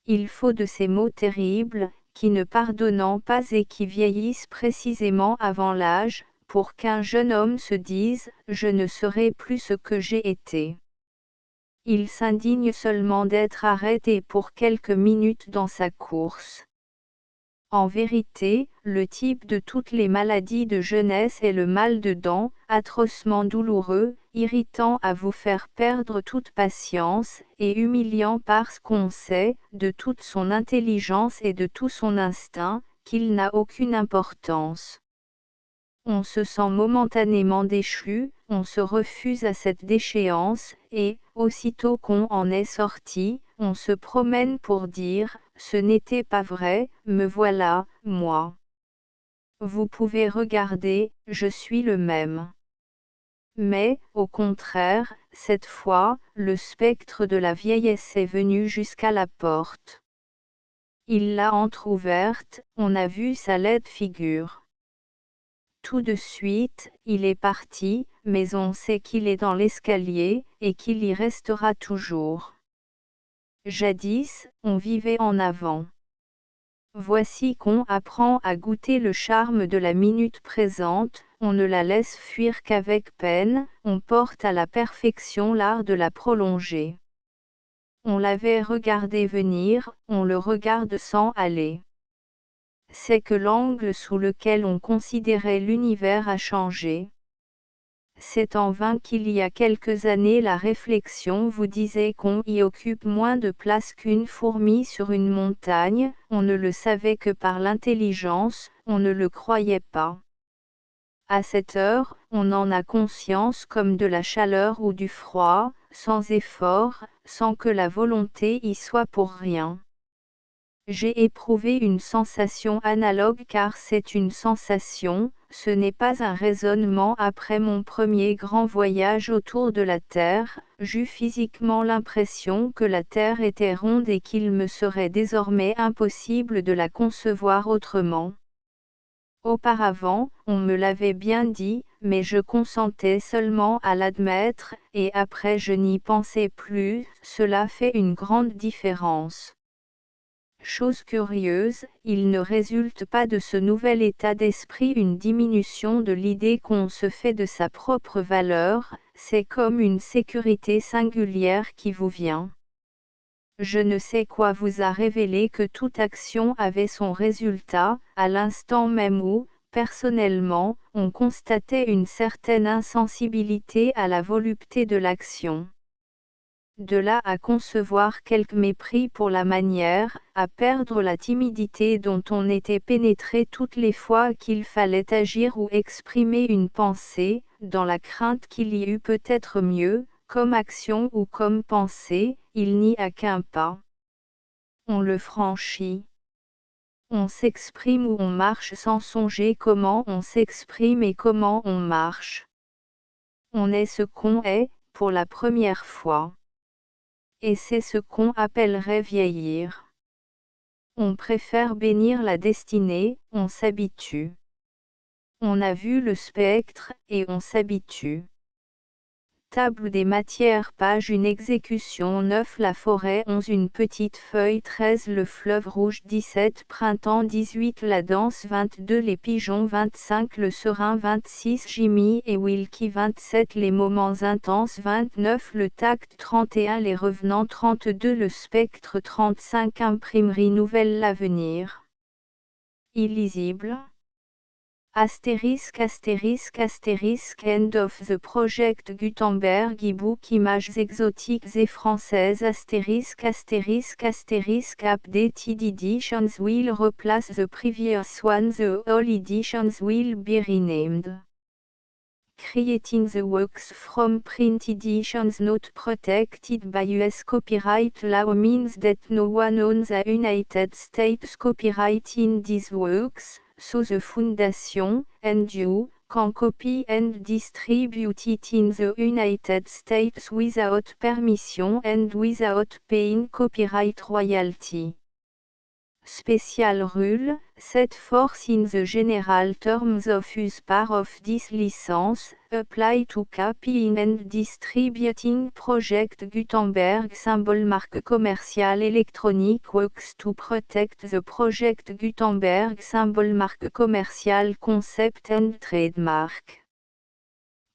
Il faut de ces mots terribles, qui ne pardonnant pas et qui vieillissent précisément avant l'âge, pour qu'un jeune homme se dise « je ne serai plus ce que j'ai été ». Il s'indigne seulement d'être arrêté pour quelques minutes dans sa course. En vérité, le type de toutes les maladies de jeunesse est le mal de dents, atrocement douloureux, irritant à vous faire perdre toute patience, et humiliant parce qu'on sait, de toute son intelligence et de tout son instinct, qu'il n'a aucune importance. On se sent momentanément déchu, on se refuse à cette déchéance, et, aussitôt qu'on en est sorti, on se promène pour dire « ce n'était pas vrai, me voilà, moi ». Vous pouvez regarder, je suis le même. Mais, au contraire, cette fois, le spectre de la vieillesse est venu jusqu'à la porte. Il l'a entr'ouverte, on a vu sa laide figure. Tout de suite, il est parti, mais on sait qu'il est dans l'escalier, et qu'il y restera toujours. Jadis, on vivait en avant. Voici qu'on apprend à goûter le charme de la minute présente, on ne la laisse fuir qu'avec peine, on porte à la perfection l'art de la prolonger. On l'avait regardé venir, on le regarde sans aller. C'est que l'angle sous lequel on considérait l'univers a changé. C'est en vain qu'il y a quelques années la réflexion vous disait qu'on y occupe moins de place qu'une fourmi sur une montagne, on ne le savait que par l'intelligence, on ne le croyait pas. À cette heure, on en a conscience comme de la chaleur ou du froid, sans effort, sans que la volonté y soit pour rien. J'ai éprouvé une sensation analogue car c'est une sensation, ce n'est pas un raisonnement. Après mon premier grand voyage autour de la Terre, j'eus physiquement l'impression que la Terre était ronde et qu'il me serait désormais impossible de la concevoir autrement. Auparavant, on me l'avait bien dit, mais je consentais seulement à l'admettre, et après je n'y pensais plus, cela fait une grande différence. Chose curieuse, il ne résulte pas de ce nouvel état d'esprit une diminution de l'idée qu'on se fait de sa propre valeur, c'est comme une sécurité singulière qui vous vient. Je ne sais quoi vous a révélé que toute action avait son résultat, à l'instant même où, personnellement, on constatait une certaine insensibilité à la volupté de l'action. De là à concevoir quelque mépris pour la manière, à perdre la timidité dont on était pénétré toutes les fois qu'il fallait agir ou exprimer une pensée, dans la crainte qu'il y eût peut-être mieux, comme action ou comme pensée, il n'y a qu'un pas. On le franchit. On s'exprime ou on marche sans songer comment on s'exprime et comment on marche. On est ce qu'on est, pour la première fois. Et c'est ce qu'on appellerait vieillir. On préfère bénir la destinée, on s'habitue. On a vu le spectre, et on s'habitue. table des matières page une exécution 9 la forêt 11 une petite feuille 13 le fleuve rouge 17 printemps 18 la danse 22 les pigeons 25 le serein 26 Jimmy et Wilkie 27 les moments intenses 29 le tact 31 les revenants 32 le spectre 35 imprimerie nouvelle l'avenir. Illisible. Astérisque astérisque astérisque End of the Project Gutenberg e-book images exotiques et françaises astérisque astérisque astérisque Updated editions will replace the previous one the all editions will be renamed. Creating the works from print editions not protected by US copyright law means that no one owns a United States copyright in these works. So the Foundation, and you, can copy and distribute it in the United States without permission and without paying copyright royalty. Special rule, set forth in the general terms of use part of this license, apply to copying and distributing Project Gutenberg symbol marque commerciale electronic works to protect the Project Gutenberg symbol marque commerciale concept and trademark.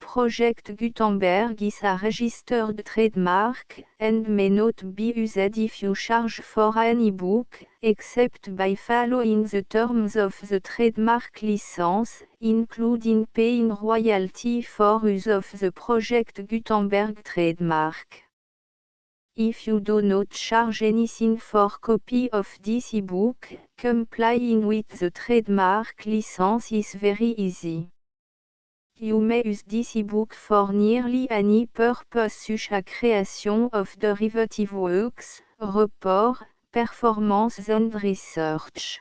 Project Gutenberg is a registered trademark, and may not be used if you charge for an e-book, except by following the terms of the trademark license, including paying royalty for use of the Project Gutenberg trademark. If you do not charge anything for copy of this e-book, complying with the trademark license is very easy. You may use this e-book for nearly any purpose such as creation of derivative works, report, performance and research.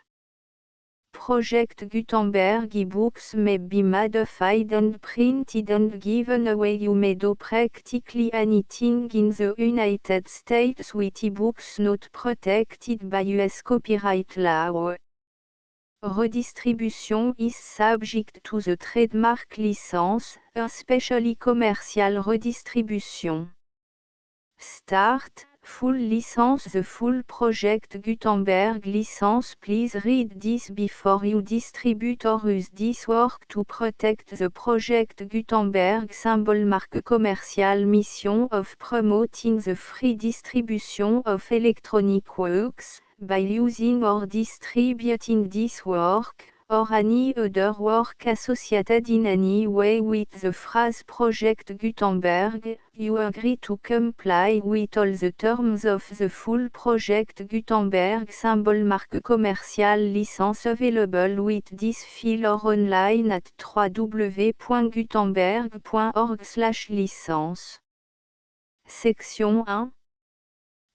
Project Gutenberg e-books may be modified and printed and given away. You may do practically anything in the United States with e-books not protected by US copyright law. Redistribution is subject to the trademark license, especially commercial redistribution. Start, full license. The full Project Gutenberg license. Please read this before you distribute or use this work to protect the Project Gutenberg symbol marque commerciale mission of promoting the free distribution of electronic works, by using or distributing this work, or any other work associated in any way with the phrase Project Gutenberg, you agree to comply with all the terms of the full Project Gutenberg symbol marque commerciale licence available with this file or online at www.gutenberg.org/licence. Section 1.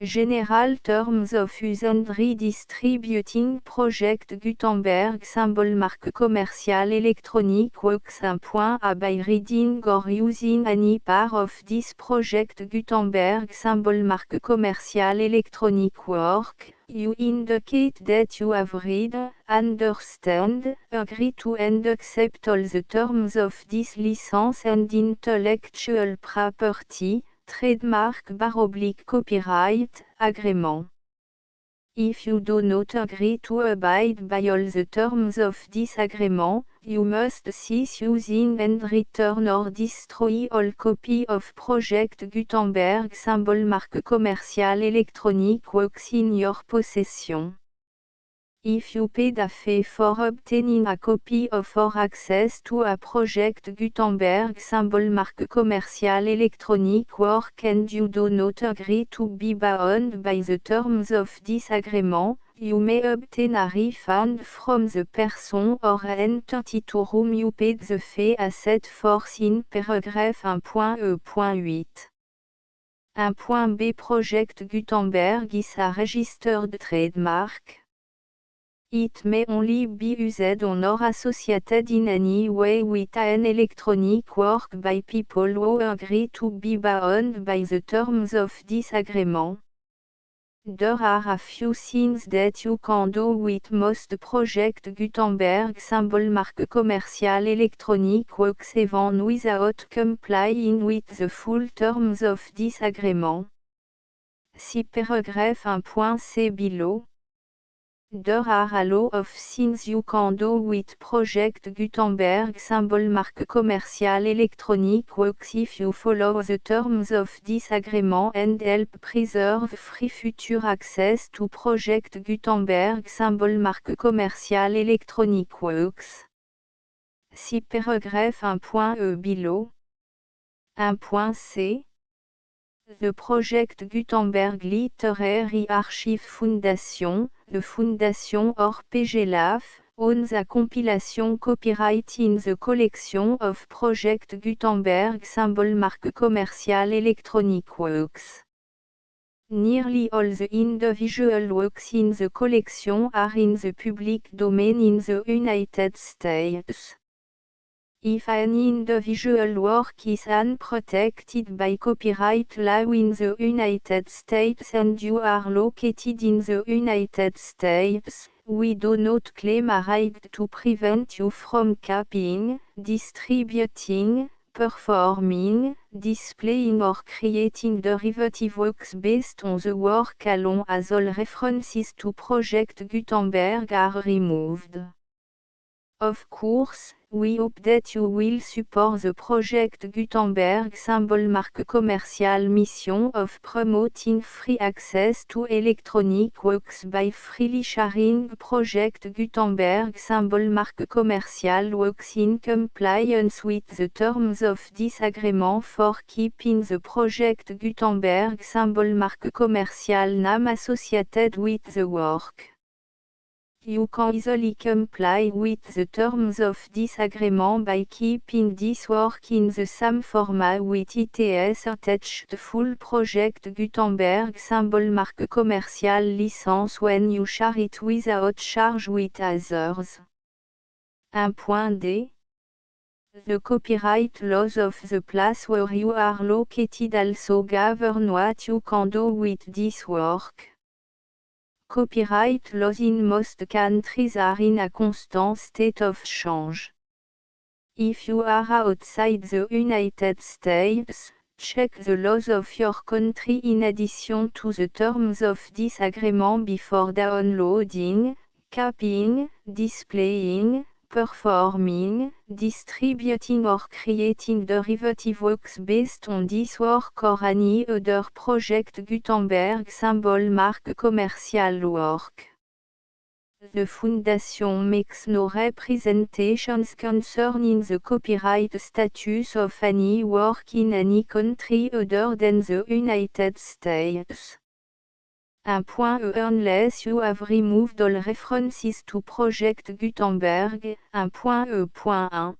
General Terms of Use and Redistributing Project Gutenberg symbol marque commerciale electronic works 1.a by reading or using any part of this Project Gutenberg symbol marque commerciale electronic work, you indicate that you have read, understand, agree to and accept all the terms of this license and intellectual property, trademark / copyright, agreement. If you do not agree to abide by all the terms of this agreement, you must cease using and return or destroy all copy of Project Gutenberg symbol marque commerciale electronic works in your possession. If you paid a fee for obtaining a copy of or access to a Project Gutenberg symbol marque commerciale electronic work and you do not agree to be bound by the terms of this agreement, you may obtain a refund from the person or entity to whom you paid the fee as set forth in paragraph 1.e.8. 1.b Project Gutenberg is a registered trademark. It may only be used on or associated in any way with an electronic work by people who agree to be bound by the terms of this agreement. There are a few things that you can do with most project Gutenberg symbol marque commercial electronic works even without complying with the full terms of this agreement. See paragraph 1.c below. There are a lot of things you can do with Project Gutenberg symbol marque commercial electronic works if you follow the terms of this agreement and help preserve free future access to Project Gutenberg symbol marque commercial electronic works. See paragraph 1.e below. 1.c. The Project Gutenberg Literary Archive Foundation, the Foundation or PGLAF, owns a compilation copyright in the collection of Project Gutenberg symbol marque commercial electronic works. Nearly all the individual works in the collection are in the public domain in the United States. If an individual work is unprotected by copyright law in the United States and you are located in the United States, we do not claim a right to prevent you from copying, distributing, performing, displaying or creating derivative works based on the work alone as all references to Project Gutenberg are removed. Of course, we hope that you will support the Project Gutenberg symbol marque commercial mission of promoting free access to electronic works by freely sharing Project Gutenberg symbol marque commercial works in compliance with the terms of this agreement for keeping the Project Gutenberg symbol marque commercial name associated with the work. You can easily comply with the terms of this agreement by keeping this work in the same format with its attached full Project Gutenberg symbol marque commercial license when you share it without charge with others. 1.d. The copyright laws of the place where you are located also govern what you can do with this work. Copyright laws in most countries are in a constant state of change. If you are outside the United States, check the laws of your country in addition to the terms of this agreement before downloading, copying, displaying, performing, distributing or creating derivative works based on this work or any other Project Gutenberg symbol marque commercial work. The Foundation makes no representations concerning the copyright status of any work in any country other than the United States. 1.e Unless you have removed all references to Project Gutenberg. 1.e.1.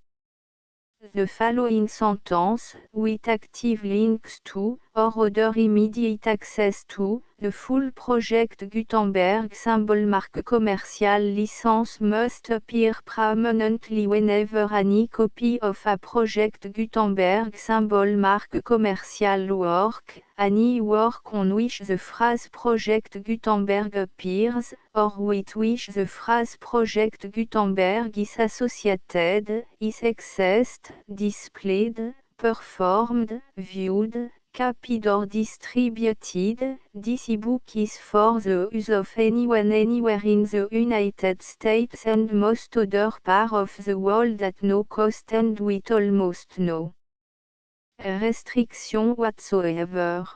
The following sentence, with active links to, or other immediate access to, the full Project Gutenberg symbol marque commercial license must appear prominently whenever any copy of a Project Gutenberg symbol marque commercial work, any work on which the phrase Project Gutenberg appears, or with which the phrase Project Gutenberg is associated, is accessed, displayed, performed, viewed, copied or distributed. This ebook is for the use of anyone anywhere in the United States and most other parts of the world at no cost and with almost no restriction whatsoever.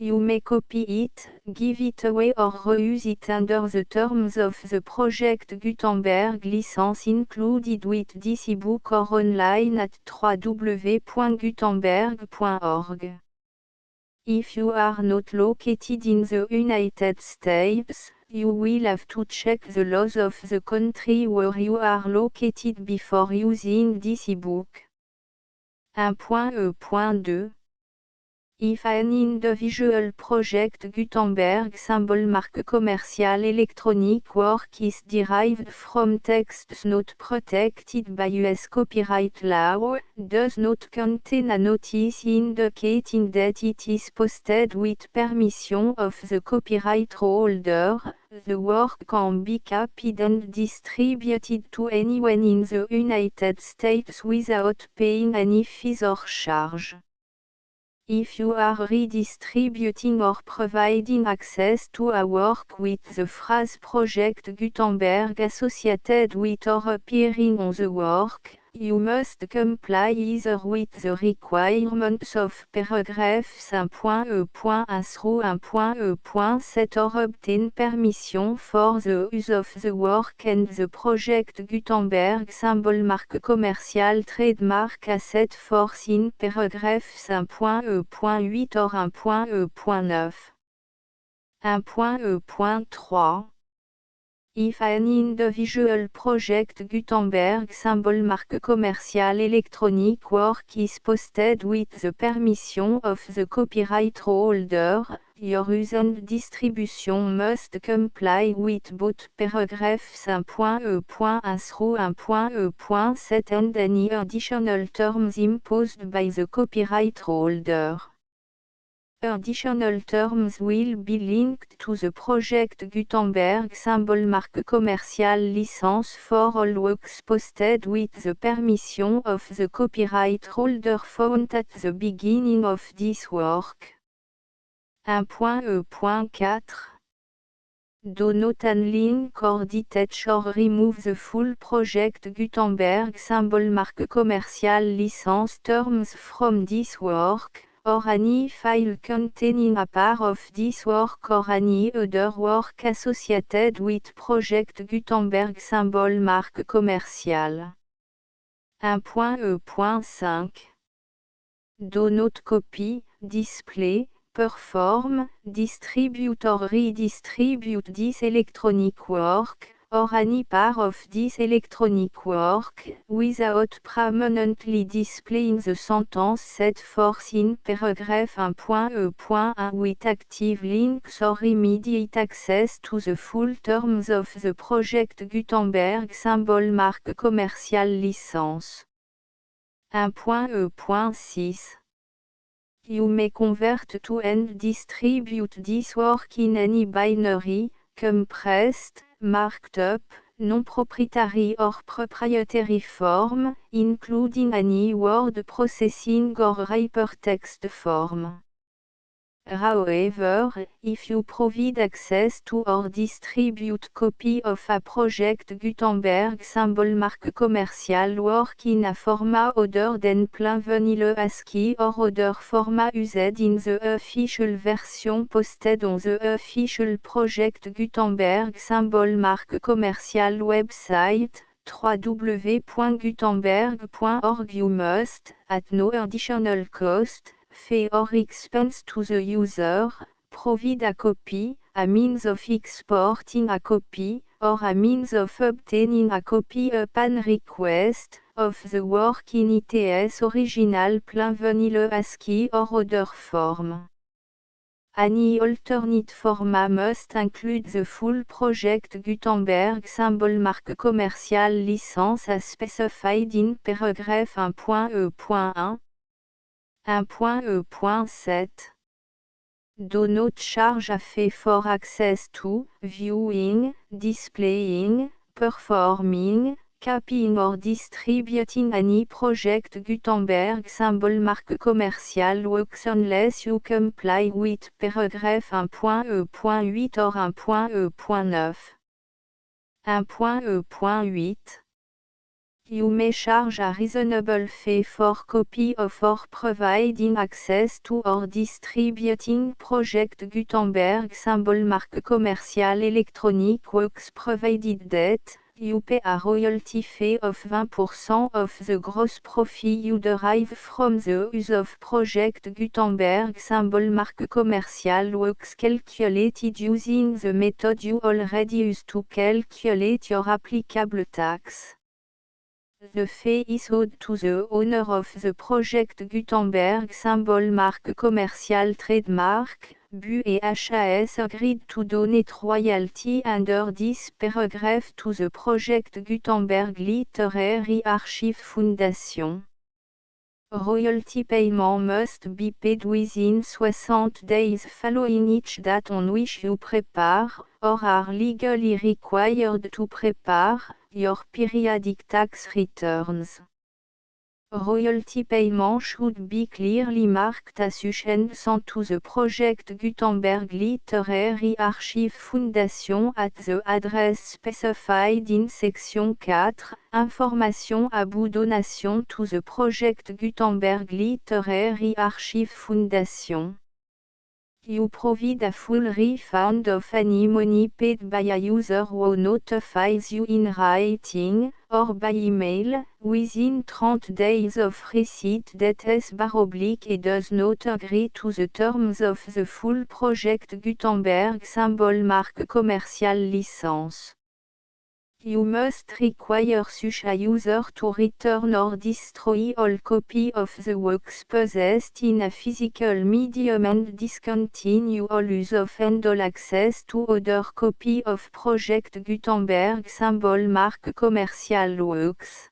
You may copy it, give it away or reuse it under the terms of the Project Gutenberg license included with this ebook or online at www.gutenberg.org. If you are not located in the United States, you will have to check the laws of the country where you are located before using this ebook. 1.e.2. If an individual project Gutenberg symbol marque commerciale electronic work is derived from texts not protected by US copyright law, does not contain a notice indicating that it is posted with permission of the copyright holder, the work can be copied and distributed to anyone in the United States without paying any fees or charge. If you are redistributing or providing access to a work with the phrase Project Gutenberg associated with or appearing on the work, you must comply either with the requirements of paragraphs 1.e.1 through 1.e.7 or obtain permission for the use of the work and the Project Gutenberg symbol marque commerciale trademark asset force in paragraphs 1.e.8 or 1.e.9. 1.e.3 If an individual project Gutenberg symbol marque commerciale electronic work is posted with the permission of the copyright holder, your use and distribution must comply with both paragraphs 1.e.1 through 1.e.7 and any additional terms imposed by the copyright holder. Additional terms will be linked to the Project Gutenberg symbol marque commerciale license for all works posted with the permission of the copyright holder found at the beginning of this work. 1.e.4 Do not unlink or detach or remove the full Project Gutenberg symbol marque commerciale license terms from this work, or any file containing a part of this work or any other work associated with Project Gutenberg symbol marque commerciale. 1.e.5 Do not copy, display, perform, distribute or redistribute this electronic work, or any part of this electronic work, without permanently displaying the sentence set forth in paragraph 1.e.1 with active links or immediate access to the full terms of the Project Gutenberg symbol marque commerciale license. 1.e.6 You may convert to and distribute this work in any binary, compressed, marked up, non-proprietary or proprietary form, including any word processing or hypertext form. However, if you provide access to or distribute copy of a Project Gutenberg symbol marque commerciale work in a format other than plain vanilla ASCII or other format used in the official version posted on the official Project Gutenberg symbol marque commerciale website, www.gutenberg.org you must, at no additional cost, fee or expense to the user, provide a copy, a means of exporting a copy, or a means of obtaining a copy upon request, of the work in its original plain vanilla ASCII or other form. Any alternate format must include the full Project Gutenberg symbol marque commerciale license as specified in paragraph 1.e.1. 1.e.7 Do not charge a fee for access to, viewing, displaying, performing, copying or distributing any Project Gutenberg symbol marque commerciale works unless you comply with paragraph 1.e.8 or 1.e.9. 1.e.8 You may charge a reasonable fee for copy of or providing access to or distributing Project Gutenberg symbol marque commerciale electronic works provided that you pay a royalty fee of 20% of the gross profit you derive from the use of Project Gutenberg symbol marque commerciale works calculated using the method you already use to calculate your applicable tax. The face ode to the owner of the project Gutenberg symbol marque commerciale trademark, BU et HAS agreed to donate royalty under this paragraph to the project Gutenberg Literary Archive Foundation. Royalty payment must be paid within 60 days following each date on which you prepare, or are legally required to prepare, your periodic tax returns. Royalty payment should be clearly marked as sent to the project Gutenberg Literary Archive Foundation at the address specified in section 4, Information about donation to the project Gutenberg Literary Archive Foundation. You provide a full refund of any money paid by a user who notifies you in writing, or by email, within 30 days of receipt that is / does not agree to the terms of the full project Gutenberg symbol marque commerciale licence. You must require such a user to return or destroy all copy of the works possessed in a physical medium and discontinue all use of and all access to other copy of Project Gutenberg symbol marque commercial works.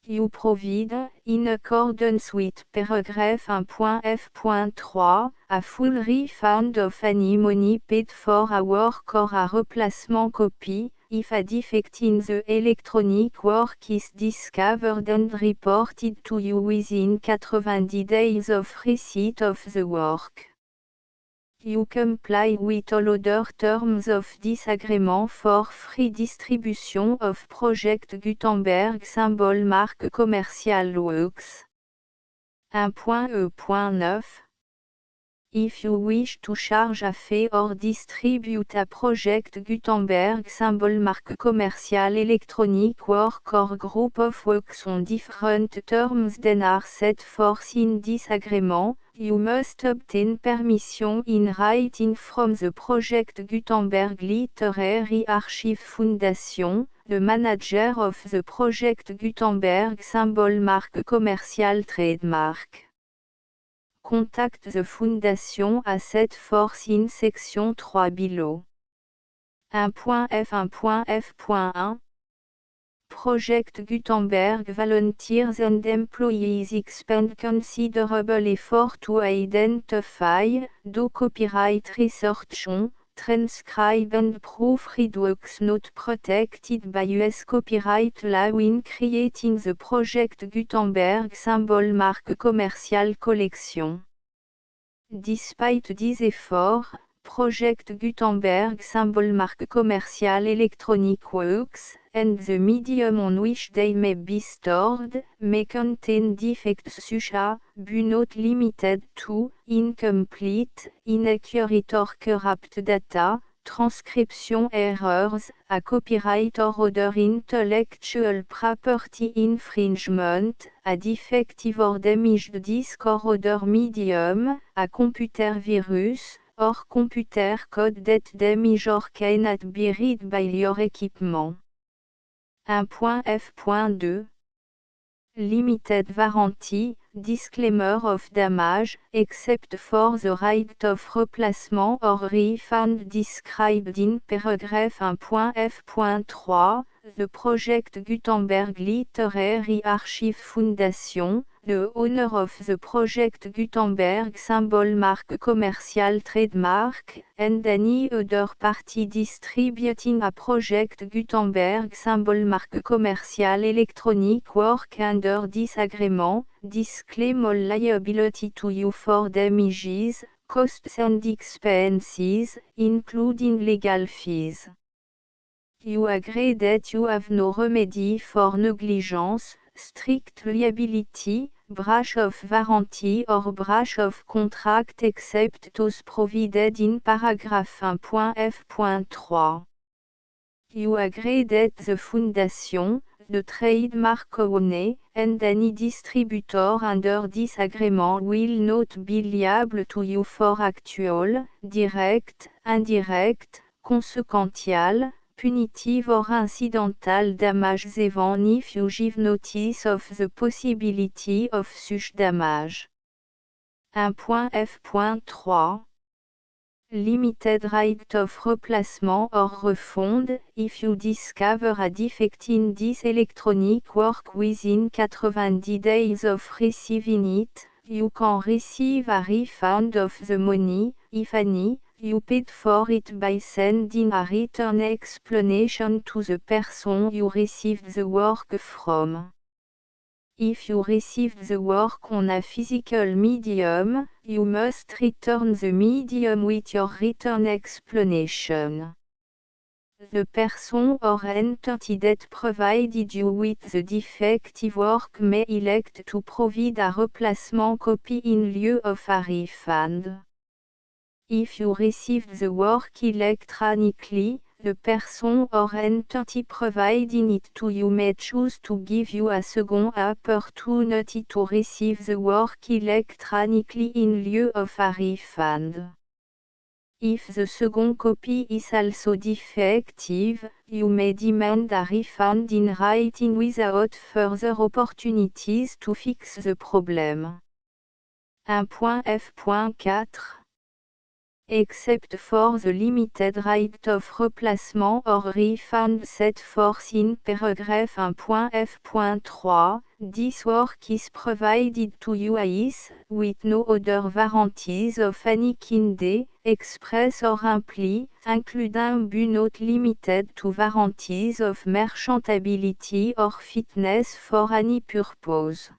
You provide, in accordance with paragraph 1.f.3, a full refund of any money paid for a work or a replacement copy, if a defect in the electronic work is discovered and reported to you within 90 days of receipt of the work. You comply with all other terms of this agreement for free distribution of Project Gutenberg symbol marque commercial works. 1.e.9 If you wish to charge a fee or distribute a Project Gutenberg symbol marque commercial electronic work or group of works on different terms than are set forth in this agreement, you must obtain permission in writing from the Project Gutenberg Literary Archive Foundation, the manager of the Project Gutenberg symbol marque commercial trademark. Contact the Foundation à set forth in section 3 below. 1.f1.f.1 Project Gutenberg volunteers and employees expend considerable effort to identify, do copyright research on, transcribe and proofread works not protected by US copyright law in creating the Project Gutenberg symbol marque commercial collection. Despite these efforts, Project Gutenberg symbol marque commercial electronic works, and the medium on which they may be stored, may contain defects such as, but not limited to, incomplete, inaccurate or corrupt data, transcription errors, a copyright or other intellectual property infringement, a defective or damaged disk or other medium, a computer virus, or computer code that damage or cannot be read by your equipment. 1.f.2 Limited warranty, disclaimer of damage, except for the right of replacement or refund described in paragraph 1.f.3, the Project Gutenberg Literary Archive Foundation, the owner of the Project Gutenberg symbol marque commercial trademark, and any other party distributing a Project Gutenberg symbol marque commercial electronic work under this agreement, disclaim all liability to you for damages, costs and expenses, including legal fees. You agree that you have no remedy for negligence, strict liability, breach of warranty or breach of contract except those provided in paragraph 1.f.3. You agree that the Foundation, the trademark owner, and any distributor under this agreement will not be liable to you for actual, direct, indirect, consequential, punitive or incidental damages even if you give notice of the possibility of such damage. 1.f.3 Limited right of replacement or refund. If you discover a defect in this electronic work within 90 days of receiving it, you can receive a refund of the money, if any, you paid for it by sending a written explanation to the person you received the work from. If you received the work on a physical medium, you must return the medium with your written explanation. The person or entity that provided you with the defective work may elect to provide a replacement copy in lieu of a refund. If you received the work electronically, the person or entity providing it to you may choose to give you a second opportunity to receive the work electronically in lieu of a refund. If the second copy is also defective, you may demand a refund in writing without further opportunities to fix the problem. 1.f.4 Except for the limited right of replacement or refund set forth in paragraph 1.f.3, this work is provided to you as, with no other warranties of any kind, express or implied, including but not limited to warranties of merchantability or fitness for any purpose.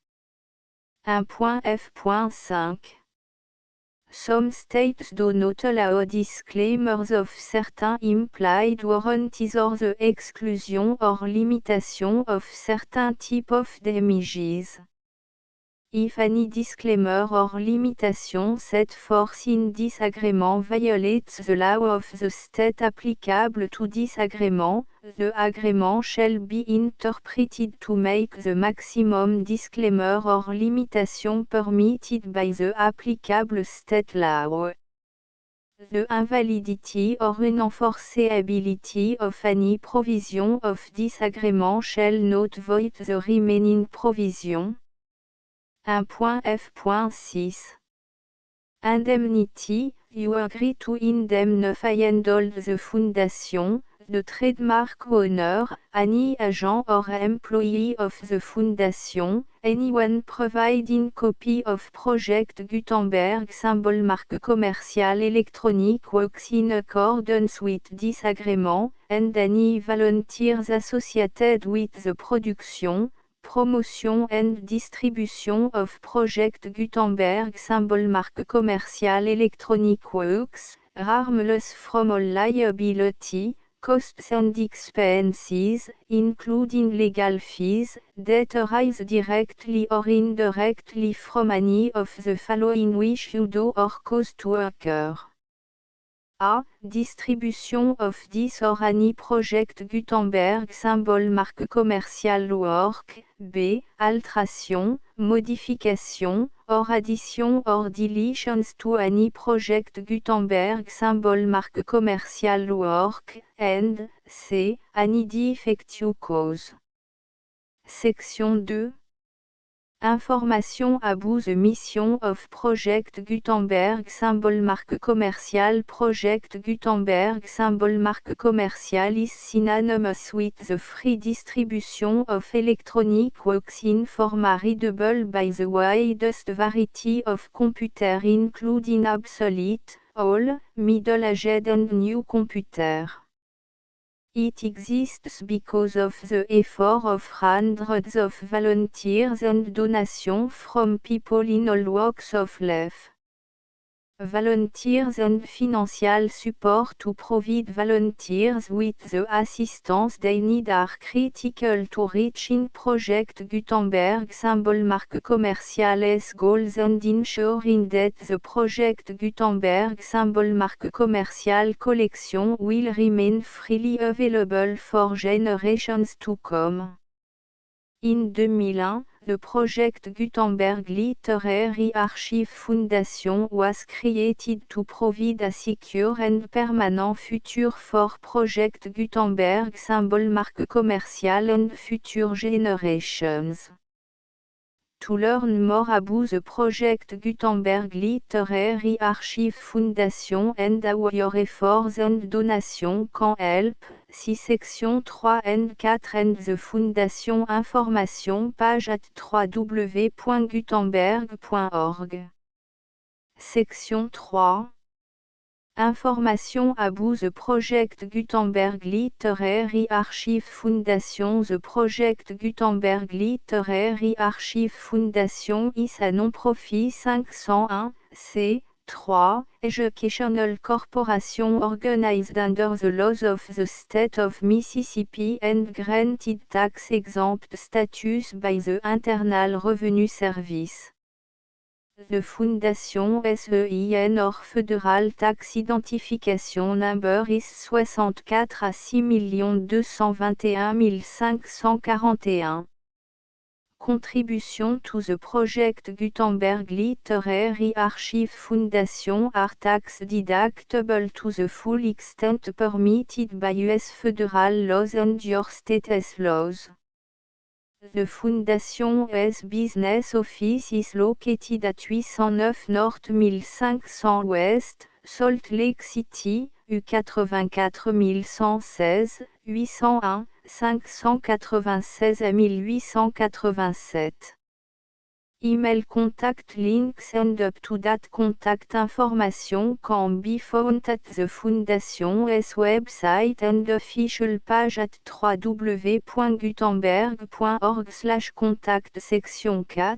1.f.5 Some states do not allow disclaimers of certain implied warranties or the exclusion or limitation of certain type of damages. If any disclaimer or limitation set forth in this agreement violates the law of the state applicable to this agreement, the agreement shall be interpreted to make the maximum disclaimer or limitation permitted by the applicable state law. The invalidity or unenforceability of any provision of this agreement shall not void the remaining provision. 1.f.6 Indemnity. You agree to indemnify and all the foundation, the trademark owner, any agent or employee of the foundation, anyone providing copy of Project Gutenberg symbol marque commercial electronic works in accordance with this agreement, and any volunteers associated with the production, promotion and distribution of Project Gutenberg symbol marque commercial electronic works, harmless from all liability, costs and expenses, including legal fees, that arise directly or indirectly from any of the following which you do or cause to occur. A. Distribution of this or any Project Gutenberg symbol marque commercial work. B. Alteration, modification, or addition or deletions to any Project Gutenberg symbol marque commercial work. And C. Any defect you cause. Section 2. Information about the mission of Project Gutenberg symbol marque commercial. Project Gutenberg symbol marque commercial is synonymous with the free distribution of electronic works in format readable by the widest variety of computers including obsolete, old, middle-aged and new computers. It exists because of the effort of hundreds of volunteers and donations from people in all walks of life. Volunteers and financial support to provide volunteers with the assistance they need are critical to reaching Project Gutenberg symbol marque commercial's goals and ensuring that the Project Gutenberg symbol marque commercial collection will remain freely available for generations to come. In 2001, The project Gutenberg Literary Archive Foundation was created to provide a secure and permanent future for Project Gutenberg symbol marque commercial and future generations. To learn more about the project Gutenberg Literary Archive Foundation and how your efforts and donations can help, see section 3 and 4 and the Foundation information page at www.gutenberg.org. Section 3. Information about the project Gutenberg Literary Archive Foundation. The project Gutenberg Literary Archive Foundation is a non-profit 501 (c)(3) educational corporation organized under the laws of the state of Mississippi and granted tax-exempt status by the Internal Revenue Service. The Foundation SEIN or Federal Tax Identification Number is 64 à 6 221 541. Contribution to the project Gutenberg Literary Archive Foundation are tax deductible to the full extent permitted by U.S. federal laws and your state's laws. The Foundation's business office is located at 809 North 1500 West, Salt Lake City, U84116, 801, 596 à 1887. Email contact links and up-to-date contact information can be found at the Foundation's website and official page at www.gutenberg.org/contact. Section 4.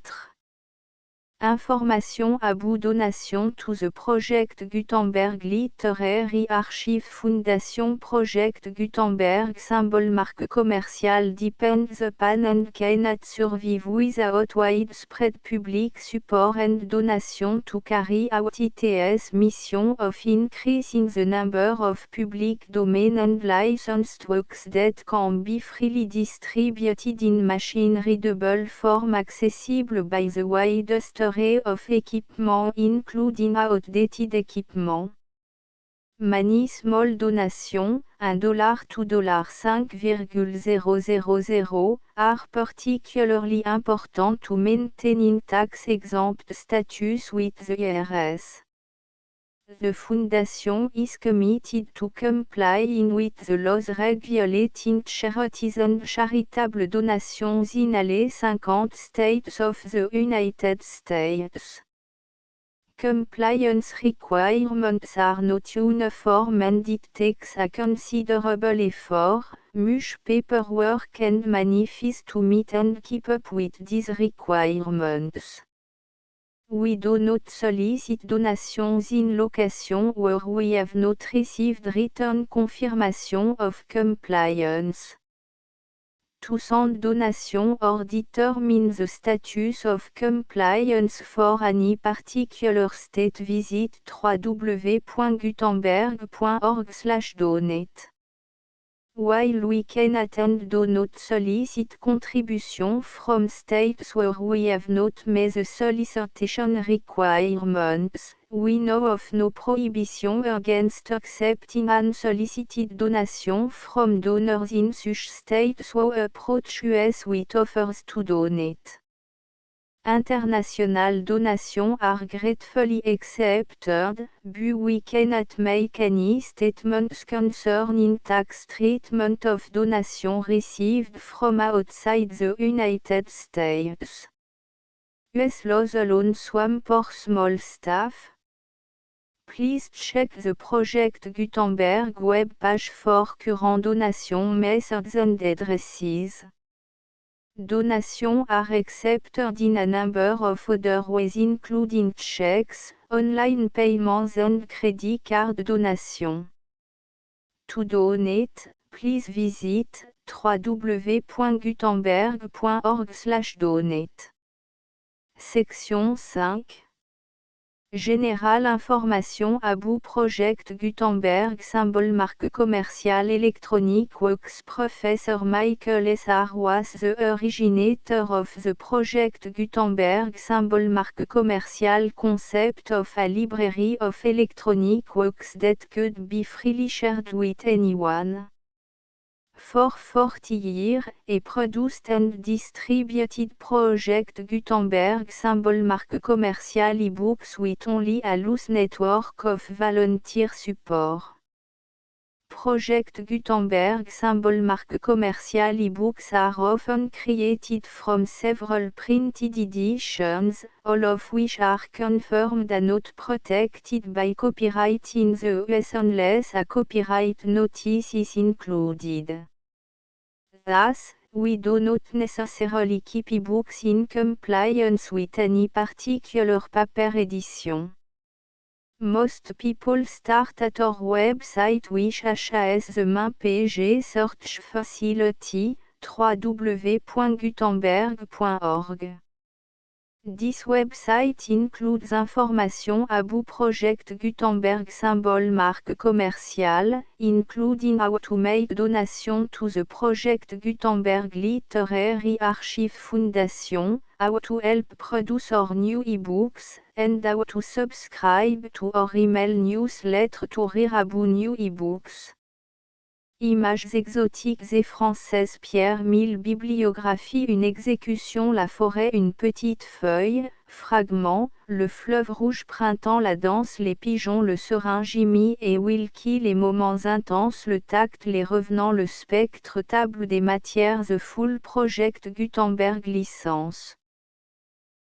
Information about donation to the project Gutenberg Literary Archive Foundation. Project Gutenberg symbol marque commercial depends upon and cannot survive without widespread public support and donation to carry out its mission of increasing the number of public domain and licensed works that can be freely distributed in machine-readable form accessible by the widest array of equipment including outdated equipment. Many small donations, $1 to $5,000, are particularly important to maintaining tax-exempt status with the IRS. The Foundation is committed to complying with the laws regulating charities and charitable donations in all 50 states of the United States. Compliance requirements are not uniform and it takes a considerable effort, much paperwork and money fees to meet and keep up with these requirements. We do not solicit donations in locations where we have not received written confirmation of compliance. To send donation or determine the status of compliance for any particular state, visit www.gutenberg.org/donate. While we cannot and do not solicit contributions from states where we have not met the solicitation requirements, we know of no prohibition against accepting unsolicited donations from donors in such states who approach us with offers to donate. International donations are gratefully accepted, but we cannot make any statements concerning tax treatment of donations received from outside the United States. US laws alone swam for small staff. Please check the Project Gutenberg web page for current donation methods and addresses. Donations are accepted in a number of other ways including checks, online payments and credit card donations. To donate, please visit www.gutenberg.org/donate. Section 5. Général Information Abou Project Gutenberg Symbol Marque Commerciale Electronic Works Professor Michael S.R. was the originator of the project Gutenberg Symbol Marque Commerciale concept of a library of electronic works that could be freely shared with anyone. For 40 years, a produced and distributed Project Gutenberg symbol marque commerciale e-books with only a loose network of volunteer support. Project Gutenberg symbol marque commerciale e-books are often created from several printed editions, all of which are confirmed and not protected by copyright in the US unless a copyright notice is included. Thus, we do not necessarily keep ebooks in compliance with any particular paper edition. Most people start at our website which has the main page search facility, www.gutenberg.org. This website includes information about Project Gutenberg symbol marque commerciale, including how to make donation to the Project Gutenberg Literary Archive Foundation, how to help produce our new ebooks, and how to subscribe to our email newsletter to read about new ebooks. Images exotiques et françaises Pierre Mille Bibliographie Une exécution La forêt Une petite feuille, fragment, Le fleuve rouge Printemps La danse Les pigeons Le serein Jimmy et Wilkie Les moments intenses Le tact Les revenants Le spectre Table des matières The Full Project Gutenberg Licence